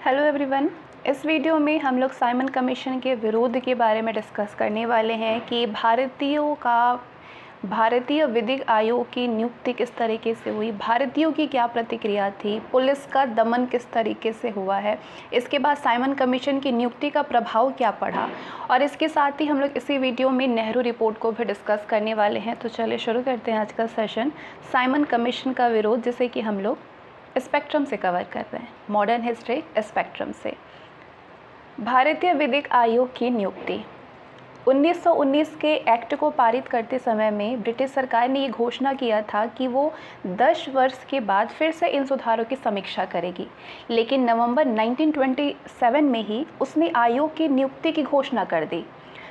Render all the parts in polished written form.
Hello everyone. इस video में हम लोग साइमन कमीशन के विरोध के बारे में डिस्कस करने वाले हैं कि भारतीय विधिक आयोग की नियुक्ति किस तरीके से हुई, भारतीयों की क्या प्रतिक्रिया थी, पुलिस का दमन किस तरीके से हुआ है, इसके बाद साइमन कमीशन की नियुक्ति का प्रभाव क्या पड़ा, और इसके साथ ही हम लोग इसी वीडियो में नेहरू रिपोर्ट को भी डिस्कस करने वाले हैं। तो चलिए शुरू करते हैं आज का सेशन। साइमन कमीशन का विरोध, जिसे कि हम लोग स्पेक्ट्रम से कवर कर रहे हैं, मॉडर्न हिस्ट्री स्पेक्ट्रम से। भारतीय विधिक आयोग की नियुक्ति 1919 के एक्ट को पारित करते समय में ब्रिटिश सरकार ने ये घोषणा किया था कि वो 10 वर्ष के बाद फिर से इन सुधारों की समीक्षा करेगी, लेकिन नवंबर 1927 में ही उसने आयोग की नियुक्ति की घोषणा कर दी,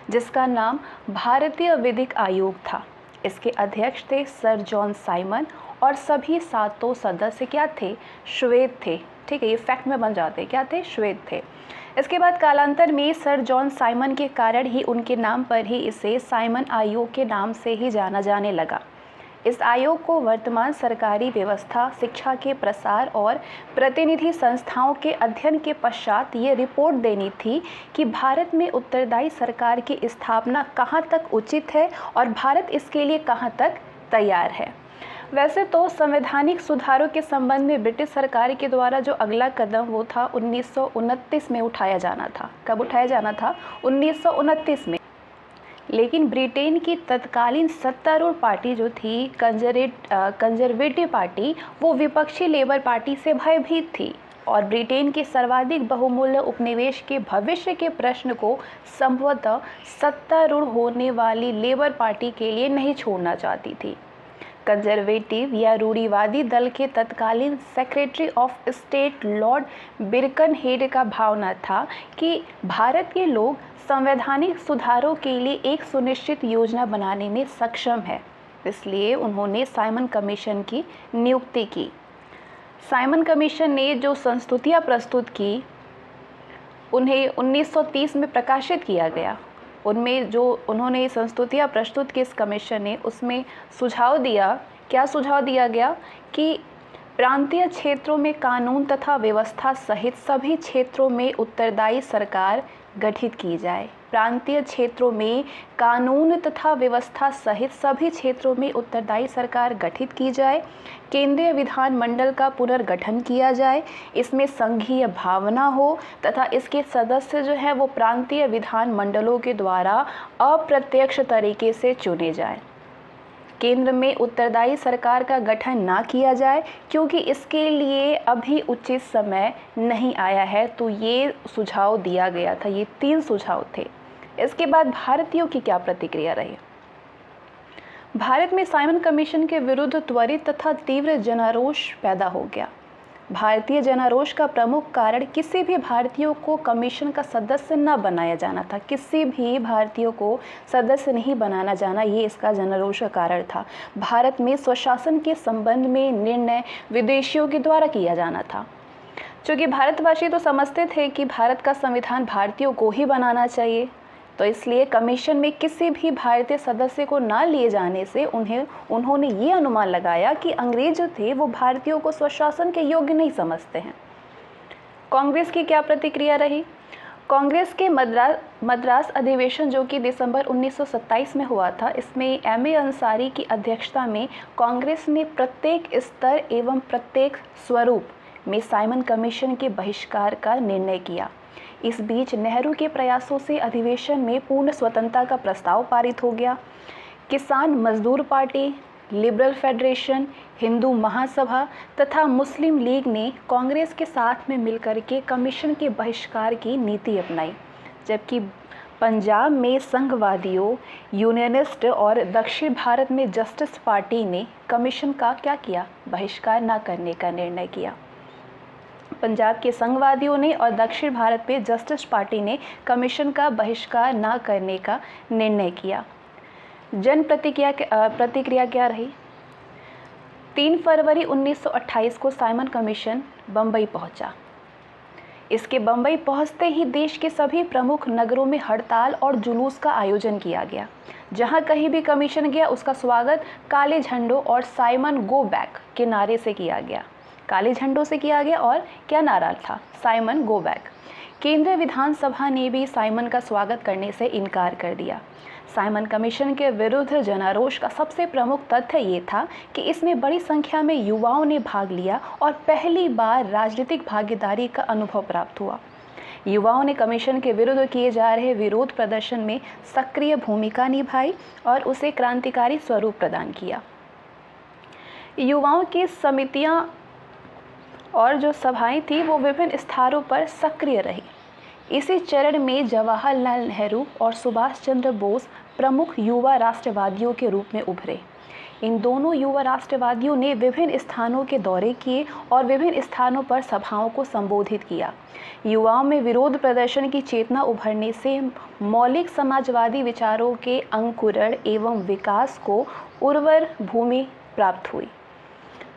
जिसका नाम भारतीय विधिक आयोग था। इसके अध्यक्ष थे सर जॉन साइमन और सभी 7 सदस्य क्या थे? श्वेत थे। ठीक है, ये फैक्ट में बन जाते, क्या थे? श्वेत थे। इसके बाद कालांतर में सर जॉन साइमन के कारण ही उनके नाम पर ही इसे साइमन आयोग के नाम से ही जाना जाने लगा। इस आयोग को वर्तमान सरकारी व्यवस्था, शिक्षा के प्रसार और प्रतिनिधि संस्थाओं के अध्ययन के पश्चात ये रिपोर्ट देनी थी कि भारत में उत्तरदायी सरकार की स्थापना कहाँ तक उचित है और भारत इसके लिए कहाँ तक तैयार है। वैसे तो संवैधानिक सुधारों के संबंध में ब्रिटिश सरकार के द्वारा जो अगला कदम वो था 1929 में उठाया जाना था। कब उठाया जाना था? 1929 में। लेकिन ब्रिटेन की तत्कालीन सत्तारूढ़ पार्टी जो थी कंजर्वेटिव पार्टी, वो विपक्षी लेबर पार्टी से भयभीत थी और ब्रिटेन के सर्वाधिक बहुमूल्य उपनिवेश के भविष्य के प्रश्न को संभवतः सत्तारूढ़ होने वाली लेबर पार्टी के लिए नहीं छोड़ना चाहती थी। कंजर्वेटिव या रूढ़िवादी दल के तत्कालीन सेक्रेटरी ऑफ स्टेट लॉर्ड बिरकनहेड का भावना था कि भारत के लोग संवैधानिक सुधारों के लिए एक सुनिश्चित योजना बनाने में सक्षम है। इसलिए उन्होंने साइमन कमीशन की नियुक्ति की। साइमन कमीशन ने जो संस्तुतियाँ प्रस्तुत की, उन्हें 1930 में प्रकाशित किया गया। उनमें जो उन्होंने संस्तुतियाँ प्रस्तुत की इस कमीशन ने, उसमें सुझाव दिया, क्या सुझाव दिया गया कि प्रांतीय क्षेत्रों में कानून तथा व्यवस्था सहित सभी क्षेत्रों में उत्तरदायी सरकार गठित की जाए। प्रांतीय क्षेत्रों में कानून तथा व्यवस्था सहित सभी क्षेत्रों में उत्तरदायी सरकार गठित की जाए। केंद्रीय विधानमंडल का पुनर्गठन किया जाए, इसमें संघीय भावना हो तथा इसके सदस्य जो है वो प्रांतीय विधानमंडलों के द्वारा अप्रत्यक्ष तरीके से चुने जाए। केंद्र में उत्तरदायी सरकार का गठन ना किया जाए क्योंकि इसके लिए अभी उचित समय नहीं आया है। तो ये सुझाव दिया गया था। ये 3 सुझाव थे। इसके बाद भारतीयों की क्या प्रतिक्रिया रही? भारत में साइमन कमीशन के विरुद्ध त्वरित तथा तीव्र जनारोष पैदा हो गया। भारतीय जनारोष का प्रमुख कारण किसी भी भारतीयों को कमीशन का सदस्य न बनाया जाना था। किसी भी भारतीयों को सदस्य नहीं बनाना जाना, ये इसका जनारोष का कारण था। भारत में स्वशासन के संबंध में निर्णय विदेशियों के द्वारा किया जाना था। क्योंकि भारतवासी तो समझते थे कि भारत का संविधान भारतीयों को ही बनाना चाहिए, तो इसलिए कमीशन में किसी भी भारतीय सदस्य को ना लिए जाने से उन्होंने ये अनुमान लगाया कि अंग्रेज जो थे वो भारतीयों को स्वशासन के योग्य नहीं समझते हैं। कांग्रेस की क्या प्रतिक्रिया रही? कांग्रेस के मद्रास अधिवेशन जो कि दिसंबर 1927 में हुआ था, इसमें M.A. अंसारी की अध्यक्षता में कांग्रेस ने प्रत्येक स्तर एवं प्रत्येक स्वरूप में साइमन कमीशन के बहिष्कार का निर्णय किया। इस बीच नेहरू के प्रयासों से अधिवेशन में पूर्ण स्वतंत्रता का प्रस्ताव पारित हो गया। किसान मजदूर party, liberal federation, Hindu Mahasabha तथा मुस्लिम लीग ने कांग्रेस के साथ में मिलकर के कमीशन के बहिष्कार की नीति अपनाई, जबकि पंजाब में संघवादियों, यूनियनिस्ट और दक्षिण भारत में जस्टिस पार्टी ने कमीशन का क्या किया? बहिष्कार न करने का निर्णय किया। पंजाब के संघवादियों ने और दक्षिण भारत में जस्टिस पार्टी ने कमीशन का बहिष्कार न करने का निर्णय किया। जन प्रतिक्रिया क्या रही? 3 फरवरी 1928 को साइमन कमीशन बम्बई पहुंचा। इसके बम्बई पहुंचते ही देश के सभी प्रमुख नगरों में हड़ताल और जुलूस का आयोजन किया गया। जहां कहीं भी कमीशन गया उसका स्वागत काले झंडों और साइमन गो बैक के नारे से किया गया। काले झंडों से किया गया और क्या नारा था? Simon go back. केंद्रीय विधानसभा ने भी साइमन का स्वागत करने से इनकार कर दिया। साइमन कमीशन के विरुद्ध जनारोष का सबसे प्रमुख तथ्य ये था कि इसमें बड़ी संख्या में युवाओं ने भाग लिया और पहली बार राजनीतिक भागीदारी का अनुभव प्राप्त हुआ। युवाओं ने कमीशन के विरुद्ध किए जा रहे विरोध प्रदर्शन में सक्रिय भूमिका निभाई और उसे क्रांतिकारी स्वरूप प्रदान किया। युवाओं की समितियां और जो सभाएं थी वो विभिन्न स्थानों पर सक्रिय रही। इसी चरण में जवाहरलाल नेहरू और सुभाष चंद्र बोस प्रमुख युवा राष्ट्रवादियों के रूप में उभरे। इन दोनों युवा राष्ट्रवादियों ने विभिन्न स्थानों के दौरे किए और विभिन्न स्थानों पर सभाओं को संबोधित किया। युवाओं में विरोध प्रदर्शन की चेतना उभरने से मौलिक समाजवादी विचारों के अंकुरण एवं विकास को उर्वर भूमि प्राप्त हुई,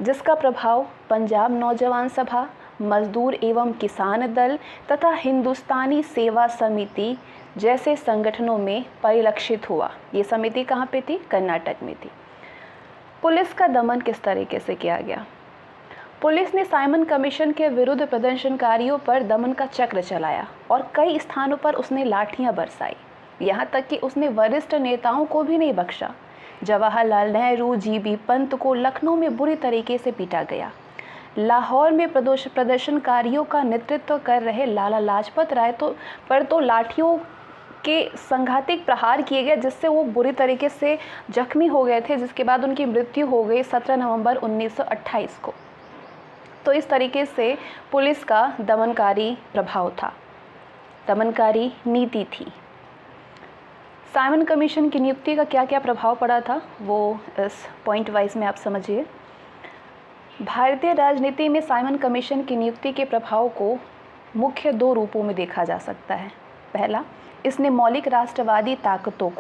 जिसका प्रभाव पंजाब नौजवान सभा, मजदूर एवं किसान दल तथा हिंदुस्तानी सेवा समिति जैसे संगठनों में परिलक्षित हुआ। ये समिति कहाँ पे थी? कर्नाटक में थी। पुलिस का दमन किस तरीके से किया गया? पुलिस ने साइमन कमीशन के विरुद्ध प्रदर्शनकारियों पर दमन का चक्र चलाया और कई स्थानों पर उसने लाठियां बरसाई। यहाँ तक कि उसने वरिष्ठ नेताओं को भी नहीं बख्शा। जवाहरलाल नेहरू, जीबी पंत को लखनऊ में बुरी तरीके से पीटा गया। लाहौर में प्रदर्शनकारियों का नेतृत्व कर रहे लाला लाजपत राय पर लाठियों के संघातिक प्रहार किए गए, जिससे वो बुरी तरीके से जख्मी हो गए थे, जिसके बाद उनकी मृत्यु हो गई 17 नवंबर 1928 को। तो इस तरीके से पुलिस का दमनकारी प्रभाव था, दमनकारी नीति थी। साइमन कमीशन की नियुक्ति का क्या क्या प्रभाव पड़ा था वो इस पॉइंट वाइज में आप समझिए। भारतीय राजनीति में साइमन कमीशन की नियुक्ति के प्रभाव को मुख्य दो रूपों में देखा जा सकता है। पहला, इसने मौलिक राष्ट्रवादी ताकतों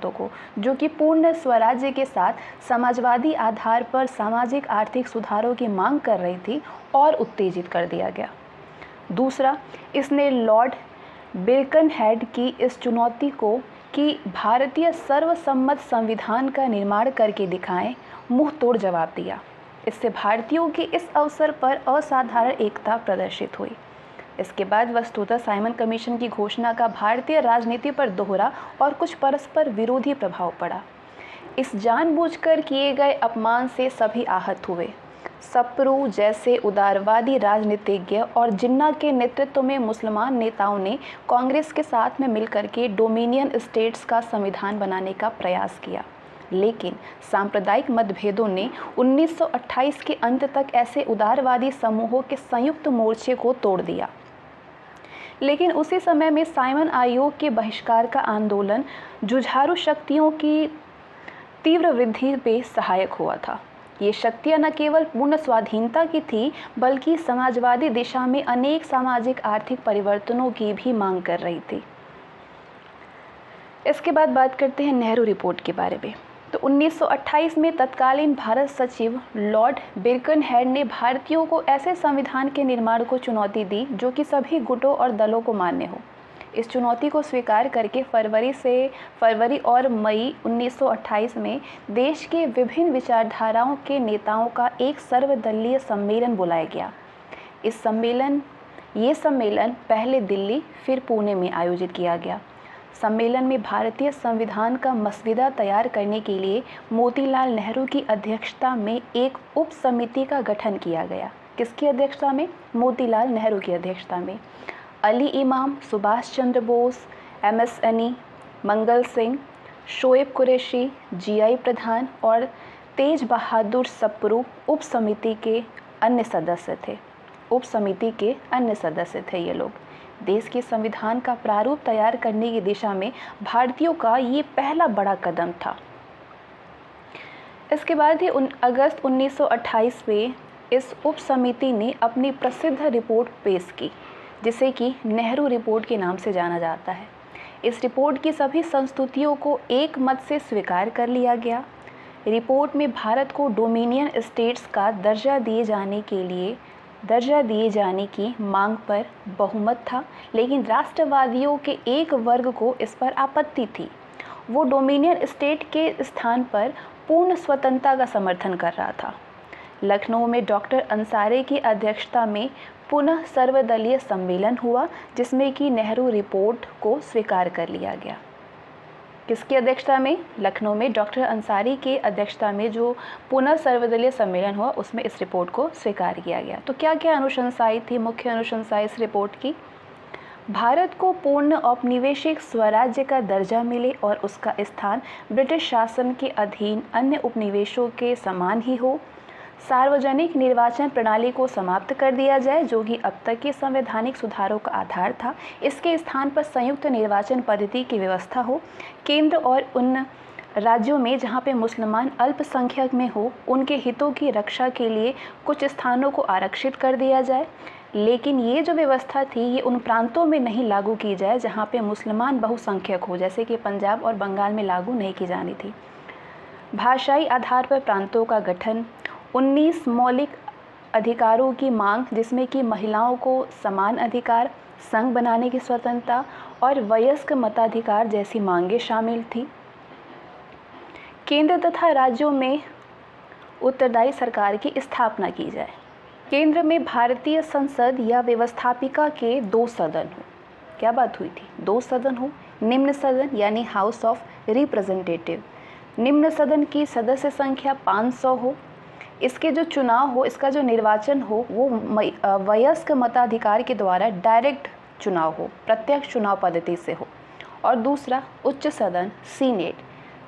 को जो कि पूर्ण स्वराज्य के साथ समाजवादी आधार पर सामाजिक आर्थिक सुधारों की मांग कर रही थी और उत्तेजित कर दिया गया। दूसरा, इसने लॉर्ड बिरकनहेड की इस चुनौती को कि भारतीय सर्वसम्मत संविधान का निर्माण करके दिखाएं, मुंह तोड़ जवाब दिया। इससे भारतीयों की इस अवसर पर असाधारण एकता प्रदर्शित हुई। इसके बाद वस्तुतः साइमन कमीशन की घोषणा का भारतीय राजनीति पर दोहरा और कुछ परस्पर विरोधी प्रभाव पड़ा। इस जानबूझकर किए गए अपमान से सभी आहत हुए। सप्रू जैसे उदारवादी राजनीतिज्ञ और जिन्ना के नेतृत्व में मुसलमान नेताओं ने कांग्रेस के साथ में मिलकर के डोमिनियन स्टेट्स का संविधान बनाने का प्रयास किया, लेकिन सांप्रदायिक मतभेदों ने 1928 के अंत तक ऐसे उदारवादी समूहों के संयुक्त मोर्चे को तोड़ दिया। लेकिन उसी समय में साइमन आयोग के बहिष्कार का आंदोलन जुझारू शक्तियों की तीव्र वृद्धि में सहायक हुआ था। ये शक्तियां न केवल पूर्ण स्वाधीनता की थी, बल्कि समाजवादी दिशा में अनेक सामाजिक आर्थिक परिवर्तनों की भी मांग कर रही थी। इसके बाद बात करते हैं नेहरू रिपोर्ट के बारे में। तो 1928 में तत्कालीन भारत सचिव लॉर्ड बिरकनहेड ने भारतीयों को ऐसे संविधान के निर्माण को चुनौती दी जो कि सभी गुटों और दलों को मान्य हो। इस चुनौती को स्वीकार करके फरवरी और मई 1928 में देश के विभिन्न विचारधाराओं के नेताओं का एक सर्वदलीय सम्मेलन बुलाया गया। ये सम्मेलन पहले दिल्ली फिर पुणे में आयोजित किया गया। सम्मेलन में भारतीय संविधान का मसविदा तैयार करने के लिए मोतीलाल नेहरू की अध्यक्षता में एक उप समिति का गठन किया गया। किसकी अध्यक्षता में? मोतीलाल नेहरू की अध्यक्षता में। अली इमाम, सुभाष चंद्र बोस, MS अनी, मंगल सिंह, शोएब कुरैशी, GI प्रधान और तेज बहादुर सप्रू उप समिति के अन्य सदस्य थे। ये लोग देश के संविधान का प्रारूप तैयार करने की दिशा में भारतीयों का ये पहला बड़ा कदम था। इसके बाद ही अगस्त 1928 में इस उप समिति ने अपनी प्रसिद्ध रिपोर्ट पेश की, जिसे कि नेहरू रिपोर्ट के नाम से जाना जाता है। इस रिपोर्ट की सभी संस्तुतियों को एक मत से स्वीकार कर लिया गया। रिपोर्ट में भारत को डोमिनियन स्टेट्स का दर्जा दिए जाने की मांग पर बहुमत था, लेकिन राष्ट्रवादियों के एक वर्ग को इस पर आपत्ति थी। वो डोमिनियन स्टेट के स्थान पर पूर्ण स्वतंत्रता का समर्थन कर रहा था। लखनऊ में डॉक्टर अंसारी की अध्यक्षता में पुनः सर्वदलीय सम्मेलन हुआ, जिसमें कि नेहरू रिपोर्ट को स्वीकार कर लिया गया। किसकी अध्यक्षता में? लखनऊ में डॉक्टर अंसारी की अध्यक्षता में जो पुनः सर्वदलीय सम्मेलन हुआ, उसमें इस रिपोर्ट को स्वीकार किया गया। तो क्या क्या अनुशंसाएं थी, मुख्य अनुशंसाएं इस रिपोर्ट की? भारत को पूर्ण औपनिवेशिक स्वराज्य का दर्जा मिले और उसका स्थान ब्रिटिश शासन के अधीन अन्य उपनिवेशों के समान ही हो। सार्वजनिक निर्वाचन प्रणाली को समाप्त कर दिया जाए, जो कि अब तक के संवैधानिक सुधारों का आधार था। इसके स्थान पर संयुक्त निर्वाचन पद्धति की व्यवस्था हो। केंद्र और उन राज्यों में जहां पे मुसलमान अल्पसंख्यक में हो, उनके हितों की रक्षा के लिए कुछ स्थानों को आरक्षित कर दिया जाए। लेकिन ये जो व्यवस्था थी, ये उन प्रांतों में नहीं लागू की जाए जहाँ पे मुसलमान बहुसंख्यक हो, जैसे कि पंजाब और बंगाल में लागू नहीं की जानी थी। भाषाई आधार पर प्रांतों का गठन, 19 मौलिक अधिकारों की मांग, जिसमें कि महिलाओं को समान अधिकार, संघ बनाने की स्वतंत्रता और वयस्क मताधिकार जैसी मांगें शामिल थी। केंद्र तथा राज्यों में उत्तरदायी सरकार की स्थापना की जाए। केंद्र में भारतीय संसद या व्यवस्थापिका के 2 सदन हो। क्या बात हुई थी? 2 सदन हो। निम्न सदन यानी हाउस ऑफ रिप्रेजेंटेटिव, निम्न सदन की सदस्य संख्या 500 हो। इसके जो चुनाव हो, इसका जो निर्वाचन हो, वो वयस्क मताधिकार के द्वारा डायरेक्ट चुनाव हो, प्रत्यक्ष चुनाव पद्धति से हो। और दूसरा, उच्च सदन सीनेट,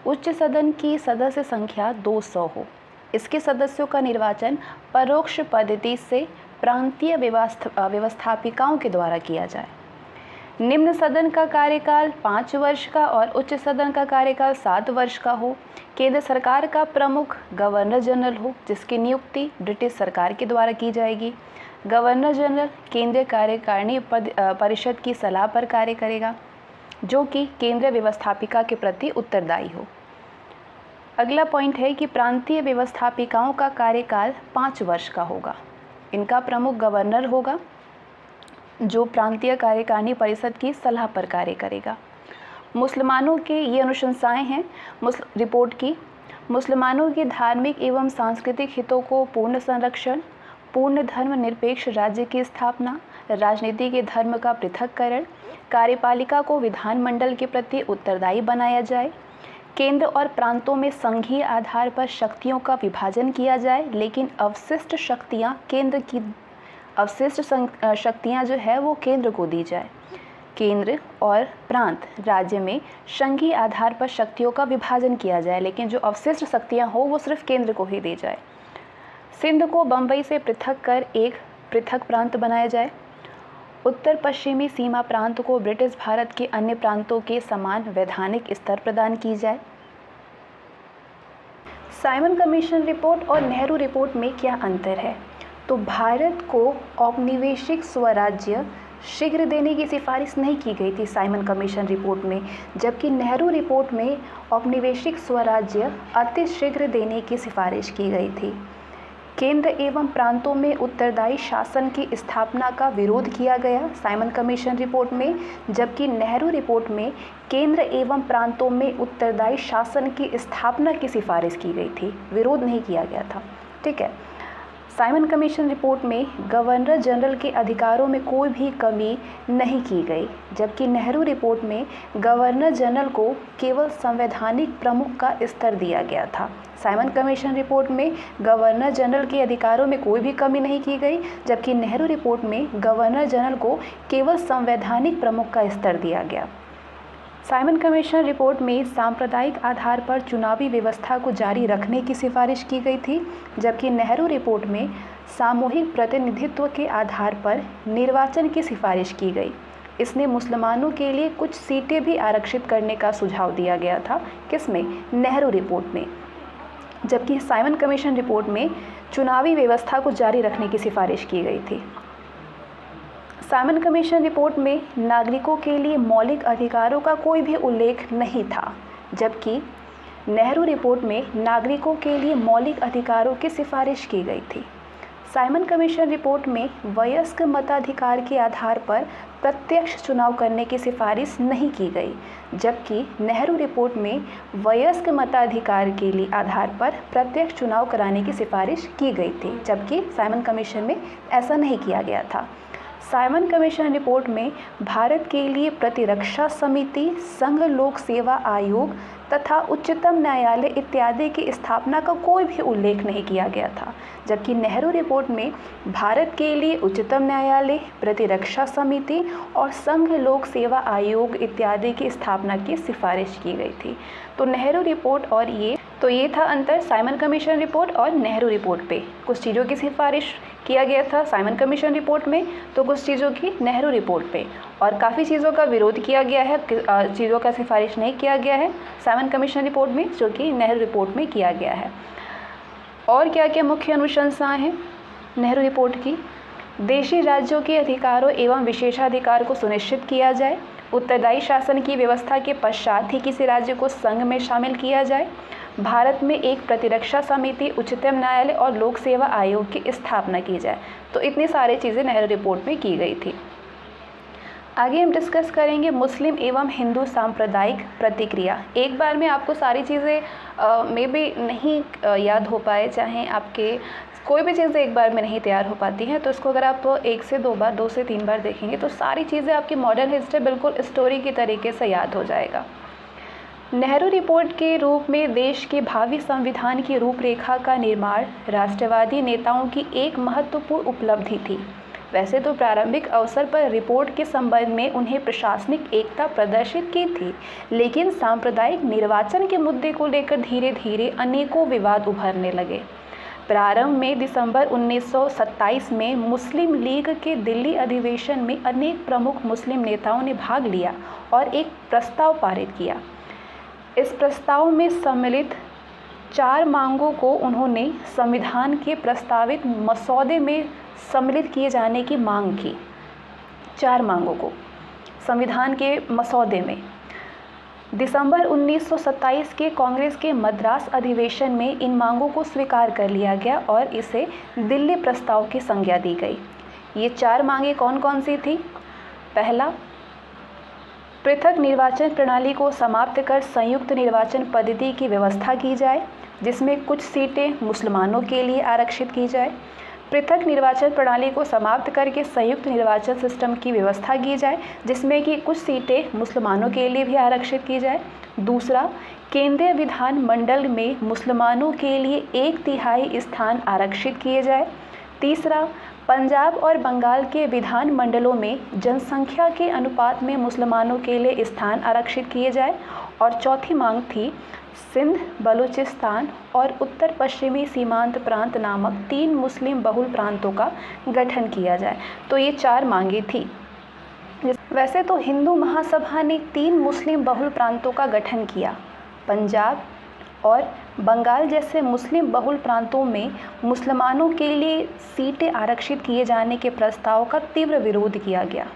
उच्च सदन की सदस्य संख्या 200 हो। इसके सदस्यों का निर्वाचन परोक्ष पद्धति से प्रांतीय व्यवस्थापिकाओं के द्वारा किया जाए। निम्न सदन का कार्यकाल 5 वर्ष का और उच्च सदन का कार्यकाल 7 वर्ष का हो। केंद्र सरकार का प्रमुख गवर्नर जनरल हो, जिसकी नियुक्ति ब्रिटिश सरकार के द्वारा की जाएगी। गवर्नर जनरल केंद्रीय कार्यकारिणी परिषद की सलाह पर कार्य करेगा, जो कि केंद्रीय व्यवस्थापिका के प्रति उत्तरदायी हो। अगला पॉइंट है कि प्रांतीय व्यवस्थापिकाओं का कार्यकाल 5 वर्ष का होगा। इनका प्रमुख गवर्नर होगा, जो प्रांतीय कार्यकारिणी परिषद की सलाह पर कार्य करेगा। मुसलमानों के ये अनुशंसाएं हैं रिपोर्ट की। मुसलमानों के धार्मिक एवं सांस्कृतिक हितों को पूर्ण संरक्षण, पूर्ण धर्मनिरपेक्ष राज्य की स्थापना, राजनीति के धर्म का पृथक्करण, कार्यपालिका को विधानमंडल के प्रति उत्तरदायी बनाया जाए। केंद्र और प्रांतों में संघीय आधार पर शक्तियों का विभाजन किया जाए, लेकिन अवशिष्ट शक्तियां जो है वो केंद्र को दी जाए। केंद्र और प्रांत राज्य में संघीय आधार पर शक्तियों का विभाजन किया जाए, लेकिन जो अवशिष्ट शक्तियां हो वो सिर्फ केंद्र को ही दी जाए। सिंध को बम्बई से पृथक कर एक पृथक प्रांत बनाया जाए। उत्तर पश्चिमी सीमा प्रांत को ब्रिटिश भारत के अन्य प्रांतों के समान वैधानिक स्तर प्रदान की जाए। साइमन कमीशन रिपोर्ट और नेहरू रिपोर्ट में क्या अंतर है? तो भारत को औपनिवेशिक स्वराज्य शीघ्र देने की सिफारिश नहीं की गई थी साइमन कमीशन रिपोर्ट में, जबकि नेहरू रिपोर्ट में औपनिवेशिक स्वराज्य अति शीघ्र देने की सिफारिश की गई थी। केंद्र एवं प्रांतों में उत्तरदायी शासन की स्थापना का विरोध किया गया साइमन कमीशन रिपोर्ट में, जबकि नेहरू रिपोर्ट में केंद्र एवं प्रांतों में उत्तरदायी शासन की स्थापना की सिफारिश की गई थी, विरोध नहीं किया गया था। ठीक है। साइमन कमीशन रिपोर्ट में गवर्नर जनरल के अधिकारों में कोई भी कमी नहीं की गई, जबकि नेहरू रिपोर्ट में गवर्नर जनरल को केवल संवैधानिक प्रमुख का स्तर दिया गया था। साइमन कमीशन रिपोर्ट में गवर्नर जनरल के अधिकारों में कोई भी कमी नहीं की गई, जबकि नेहरू रिपोर्ट में गवर्नर जनरल को केवल संवैधानिक प्रमुख का स्तर दिया गया। साइमन कमीशन रिपोर्ट में सांप्रदायिक आधार पर चुनावी व्यवस्था को जारी रखने की सिफारिश की गई थी, जबकि नेहरू रिपोर्ट में सामूहिक प्रतिनिधित्व के आधार पर निर्वाचन की सिफारिश की गई। इसने मुसलमानों के लिए कुछ सीटें भी आरक्षित करने का सुझाव दिया गया था, किसमें? नेहरू रिपोर्ट में, जबकि साइमन कमीशन रिपोर्ट में चुनावी व्यवस्था को जारी रखने की सिफारिश की गई थी। साइमन कमीशन रिपोर्ट में नागरिकों के लिए मौलिक अधिकारों का कोई भी उल्लेख नहीं था, जबकि नेहरू रिपोर्ट में नागरिकों के लिए मौलिक अधिकारों की सिफारिश की गई थी। साइमन कमीशन रिपोर्ट में वयस्क मताधिकार के आधार पर प्रत्यक्ष चुनाव करने की सिफारिश नहीं की गई, जबकि नेहरू रिपोर्ट में वयस्क मताधिकार के लिए आधार पर प्रत्यक्ष चुनाव कराने की सिफारिश की गई थी, जबकि साइमन कमीशन में ऐसा नहीं किया गया था। साइमन कमीशन रिपोर्ट में भारत के लिए प्रतिरक्षा समिति, संघ लोक सेवा आयोग तथा उच्चतम न्यायालय इत्यादि की स्थापना का कोई भी उल्लेख नहीं किया गया था, जबकि नेहरू रिपोर्ट में भारत के लिए उच्चतम न्यायालय, प्रतिरक्षा समिति और संघ लोक सेवा आयोग इत्यादि की स्थापना की सिफारिश की गई थी। तो नेहरू रिपोर्ट और ये था अंतर साइमन कमीशन रिपोर्ट और नेहरू रिपोर्ट पे। कुछ चीज़ों की सिफारिश किया गया था साइमन कमीशन रिपोर्ट में, तो कुछ चीज़ों की नेहरू रिपोर्ट पे, और काफ़ी चीज़ों का विरोध किया गया है, चीज़ों का सिफारिश नहीं किया गया है साइमन कमीशन रिपोर्ट में, जो कि नेहरू रिपोर्ट में किया गया है। और क्या क्या मुख्य अनुशंसाएं हैं नेहरू रिपोर्ट की? देशी राज्यों के अधिकारों एवं विशेषाधिकार को सुनिश्चित किया जाए, उत्तरदायी शासन की व्यवस्था के पश्चात ही किसी राज्य को संघ में शामिल किया जाए, भारत में एक प्रतिरक्षा समिति, उच्चतम न्यायालय और लोक सेवा आयोग की स्थापना की जाए। तो इतनी सारी चीज़ें नेहरू रिपोर्ट में की गई थी। आगे हम डिस्कस करेंगे मुस्लिम एवं हिंदू सांप्रदायिक प्रतिक्रिया। एक बार में आपको सारी चीज़ें में भी नहीं याद हो पाए, चाहे आपके कोई भी चीज़ें एक बार में नहीं तैयार हो पाती हैं, तो इसको अगर आप 1 से 2 बार, 2 से 3 बार देखेंगे तो सारी चीज़ें आपकी मॉडर्न हिस्ट्री बिल्कुल स्टोरी की तरीके से याद हो जाएगा। नेहरू रिपोर्ट के रूप में देश के भावी संविधान की रूपरेखा का निर्माण राष्ट्रवादी नेताओं की एक महत्वपूर्ण उपलब्धि थी। वैसे तो प्रारंभिक अवसर पर रिपोर्ट के संबंध में उन्हें प्रशासनिक एकता प्रदर्शित की थी, लेकिन सांप्रदायिक निर्वाचन के मुद्दे को लेकर धीरे धीरे अनेकों विवाद उभरने लगे। प्रारंभ में दिसंबर 1927 में मुस्लिम लीग के दिल्ली अधिवेशन में अनेक प्रमुख मुस्लिम नेताओं ने भाग लिया और एक प्रस्ताव पारित किया। इस प्रस्ताव में सम्मिलित 4 मांगों को उन्होंने संविधान के प्रस्तावित मसौदे में सम्मिलित किए जाने की मांग की। 4 मांगों को संविधान के मसौदे में दिसंबर 1927 के कांग्रेस के मद्रास अधिवेशन में इन मांगों को स्वीकार कर लिया गया और इसे दिल्ली प्रस्ताव की संज्ञा दी गई। ये 4 मांगें कौन कौन सी थी? पहला, पृथक निर्वाचन प्रणाली को समाप्त कर संयुक्त निर्वाचन पद्धति की व्यवस्था की जाए, जिसमें कुछ सीटें मुसलमानों के लिए आरक्षित की जाए। पृथक निर्वाचन प्रणाली को समाप्त करके संयुक्त निर्वाचन सिस्टम की व्यवस्था की जाए, जिसमें कि कुछ सीटें मुसलमानों के लिए भी आरक्षित की जाए। दूसरा, केंद्रीय विधान मंडल में मुसलमानों के लिए 1/3 स्थान आरक्षित किए जाए। तीसरा, पंजाब और बंगाल के विधान मंडलों में जनसंख्या के अनुपात में मुसलमानों के लिए स्थान आरक्षित किए जाए। और चौथी मांग थी सिंध, बलूचिस्तान और उत्तर पश्चिमी सीमांत प्रांत नामक 3 मुस्लिम बहुल प्रांतों का गठन किया जाए। तो ये 4 मांगें थी। वैसे तो हिंदू महासभा ने 3 मुस्लिम बहुल प्रांतों का गठन किया। पंजाब और बंगाल जैसे मुस्लिम बहुल प्रांतों में मुसलमानों के लिए सीटें आरक्षित किए जाने के प्रस्ताव का तीव्र विरोध किया गया।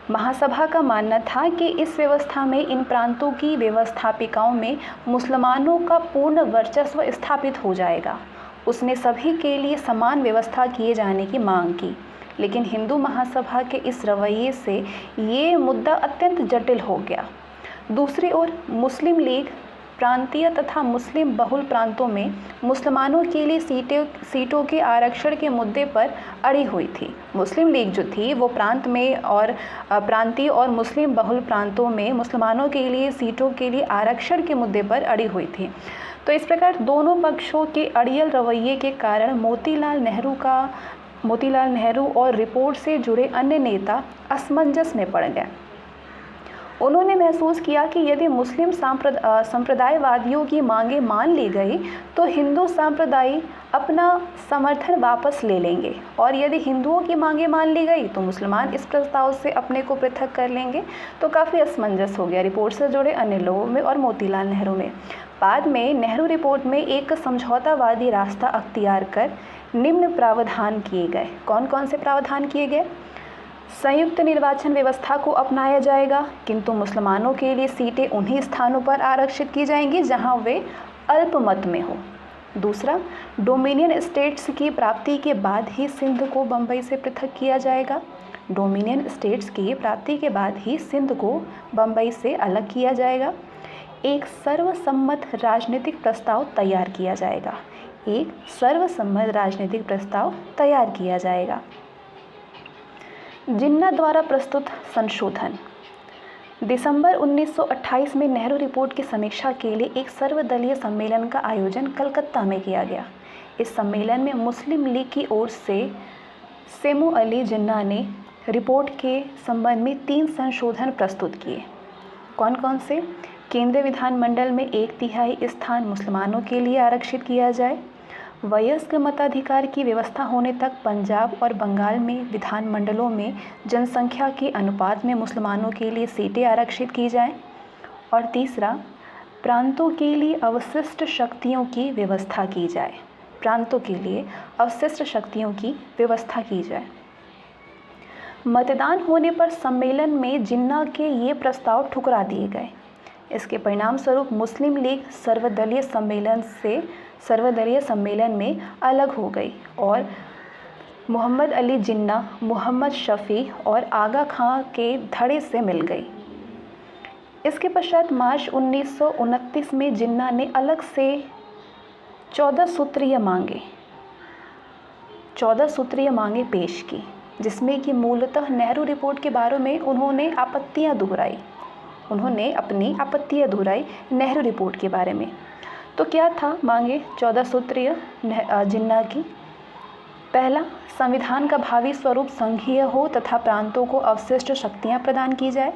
महासभा का मानना था कि इस व्यवस्था में इन प्रांतों की व्यवस्थापिकाओं में मुसलमानों का पूर्ण वर्चस्व स्थापित हो जाएगा। उसने सभी के लिए समान व्यवस्था किए जाने की मांग की, लेकिन हिंदू महासभा के इस रवैये से ये मुद्दा अत्यंत जटिल हो गया। दूसरी ओर मुस्लिम लीग प्रांतीय तथा मुस्लिम बहुल प्रांतों में मुसलमानों के लिए सीटों के आरक्षण के मुद्दे पर अड़ी हुई थी। मुस्लिम लीग जो थी वो प्रांत में और प्रांतीय और मुस्लिम बहुल प्रांतों में मुसलमानों के लिए सीटों के लिए आरक्षण के मुद्दे पर अड़ी हुई थी। तो इस प्रकार दोनों पक्षों के अड़ियल रवैये के कारण मोतीलाल नेहरू और रिपोर्ट से जुड़े अन्य नेता असमंजस में पड़ गए। उन्होंने महसूस किया कि यदि मुस्लिम संप्रदायवादियों की मांगें मान ली गई तो हिंदू संप्रदाय अपना समर्थन वापस ले लेंगे, और यदि हिंदुओं की मांगें मान ली गई तो मुसलमान इस प्रस्ताव से अपने को पृथक कर लेंगे। तो काफ़ी असमंजस हो गया रिपोर्ट से जुड़े अन्य लोगों में और मोतीलाल नेहरू में। बाद में नेहरू रिपोर्ट में एक समझौतावादी रास्ता अख्तियार कर निम्न प्रावधान किए गए। कौन कौन से प्रावधान किए गए? संयुक्त निर्वाचन व्यवस्था को अपनाया जाएगा, किंतु मुसलमानों के लिए सीटें उन्हीं स्थानों पर आरक्षित की जाएंगी जहां वे अल्पमत में हो। दूसरा, डोमिनियन स्टेट्स की प्राप्ति के बाद ही सिंध को बम्बई से पृथक किया जाएगा। डोमिनियन स्टेट्स की प्राप्ति के बाद ही सिंध को बम्बई से अलग किया जाएगा। एक सर्वसम्मत राजनीतिक प्रस्ताव तैयार किया जाएगा। एक सर्वसम्मत राजनीतिक प्रस्ताव तैयार किया जाएगा। जिन्ना द्वारा प्रस्तुत संशोधन। दिसंबर 1928 में नेहरू रिपोर्ट की समीक्षा के लिए एक सर्वदलीय सम्मेलन का आयोजन कलकत्ता में किया गया। इस सम्मेलन में मुस्लिम लीग की ओर से सेमू अली जिन्ना ने रिपोर्ट के संबंध में 3 संशोधन प्रस्तुत किए। कौन कौन से? केंद्रीय विधानमंडल में 1/3 स्थान मुसलमानों के लिए आरक्षित किया जाए। वयस्क मताधिकार की व्यवस्था होने तक पंजाब और बंगाल में विधानमंडलों में जनसंख्या के अनुपात में मुसलमानों के लिए सीटें आरक्षित की जाएं। और तीसरा, प्रांतों के लिए अवशिष्ट शक्तियों की व्यवस्था की जाए। प्रांतों के लिए अवशिष्ट शक्तियों की व्यवस्था की जाए। मतदान होने पर सम्मेलन में जिन्ना के ये प्रस्ताव ठुकरा दिए गए। इसके परिणाम स्वरूप मुस्लिम लीग सर्वदलीय सम्मेलन में अलग हो गई और मोहम्मद अली जिन्ना, मोहम्मद शफी और आगा खां के धड़े से मिल गई। इसके पश्चात मार्च 1929 में जिन्ना ने अलग से 14 सूत्रीय मांगे पेश की, जिसमें कि मूलतः नेहरू रिपोर्ट के बारे में उन्होंने अपनी आपत्तियां दोहराई नेहरू रिपोर्ट के बारे में। तो क्या था मांगे 14 सूत्रीय जिन्ना की? पहला, संविधान का भावी स्वरूप संघीय हो तथा प्रांतों को अवशिष्ट शक्तियां प्रदान की जाए।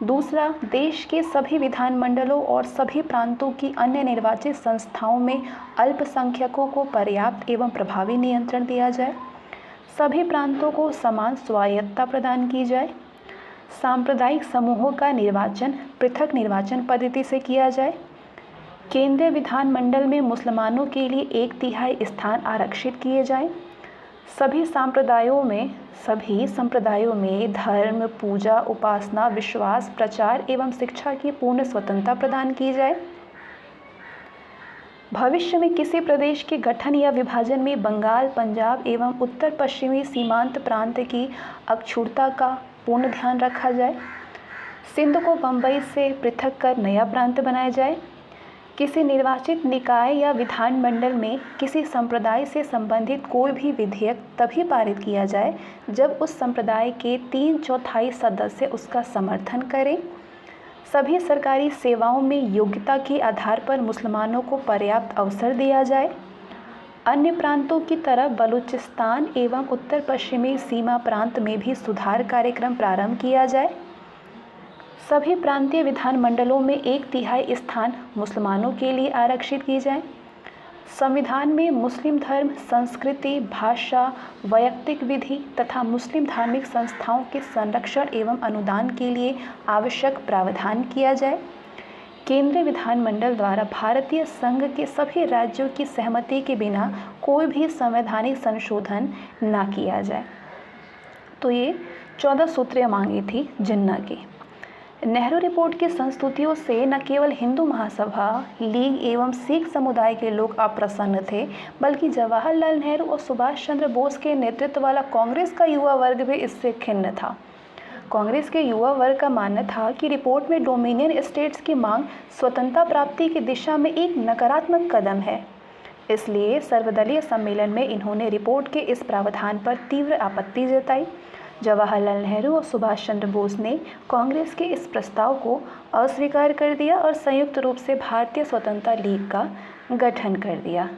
दूसरा, देश के सभी विधानमंडलों और सभी प्रांतों की अन्य निर्वाचित संस्थाओं में अल्पसंख्यकों को पर्याप्त एवं प्रभावी नियंत्रण दिया जाए। सभी प्रांतों को समान स्वायत्तता प्रदान की जाए। सांप्रदायिक समूहों का निर्वाचन पृथक निर्वाचन पद्धति से किया जाए। केंद्रीय विधानमंडल में मुसलमानों के लिए 1/3 स्थान आरक्षित किए जाएं। सभी संप्रदायों में धर्म, पूजा, उपासना, विश्वास, प्रचार एवं शिक्षा की पूर्ण स्वतंत्रता प्रदान की जाए। भविष्य में किसी प्रदेश के गठन या विभाजन में बंगाल, पंजाब एवं उत्तर पश्चिमी सीमांत प्रांत की अक्षुण्णता का पूर्ण ध्यान रखा जाए। सिंध को बम्बई से पृथक कर नया प्रांत बनाया जाए। किसी निर्वाचित निकाय या विधानमंडल में किसी संप्रदाय से संबंधित कोई भी विधेयक तभी पारित किया जाए जब उस संप्रदाय के 3/4 सदस्य उसका समर्थन करें। सभी सरकारी सेवाओं में योग्यता के आधार पर मुसलमानों को पर्याप्त अवसर दिया जाए। अन्य प्रांतों की तरह बलूचिस्तान एवं उत्तर पश्चिमी सीमा प्रांत में भी सुधार कार्यक्रम प्रारंभ किया जाए। सभी प्रांतीय विधानमंडलों में 1/3 स्थान मुसलमानों के लिए आरक्षित की जाए। संविधान में मुस्लिम धर्म, संस्कृति, भाषा, वैयक्तिक विधि तथा मुस्लिम धार्मिक संस्थाओं के संरक्षण एवं अनुदान के लिए आवश्यक प्रावधान किया जाए। केंद्रीय विधानमंडल द्वारा भारतीय संघ के सभी राज्यों की सहमति के बिना कोई भी संवैधानिक संशोधन न किया जाए। तो ये 14 सूत्रीय मांगे थी जिन्ना की। नेहरू रिपोर्ट की संस्तुतियों से न केवल हिंदू महासभा, लीग एवं सिख समुदाय के लोग अप्रसन्न थे, बल्कि जवाहरलाल नेहरू और सुभाष चंद्र बोस के नेतृत्व वाला कांग्रेस का युवा वर्ग भी इससे खिन्न था। कांग्रेस के युवा वर्ग का मानना था कि रिपोर्ट में डोमिनियन स्टेट्स की मांग स्वतंत्रता प्राप्ति की दिशा में एक नकारात्मक कदम है। इसलिए सर्वदलीय सम्मेलन में इन्होंने रिपोर्ट के इस प्रावधान पर तीव्र आपत्ति जताई। जवाहरलाल नेहरू और सुभाष चंद्र बोस ने कांग्रेस के इस प्रस्ताव को अस्वीकार कर दिया और संयुक्त रूप से भारतीय स्वतंत्रता लीग का गठन कर दिया।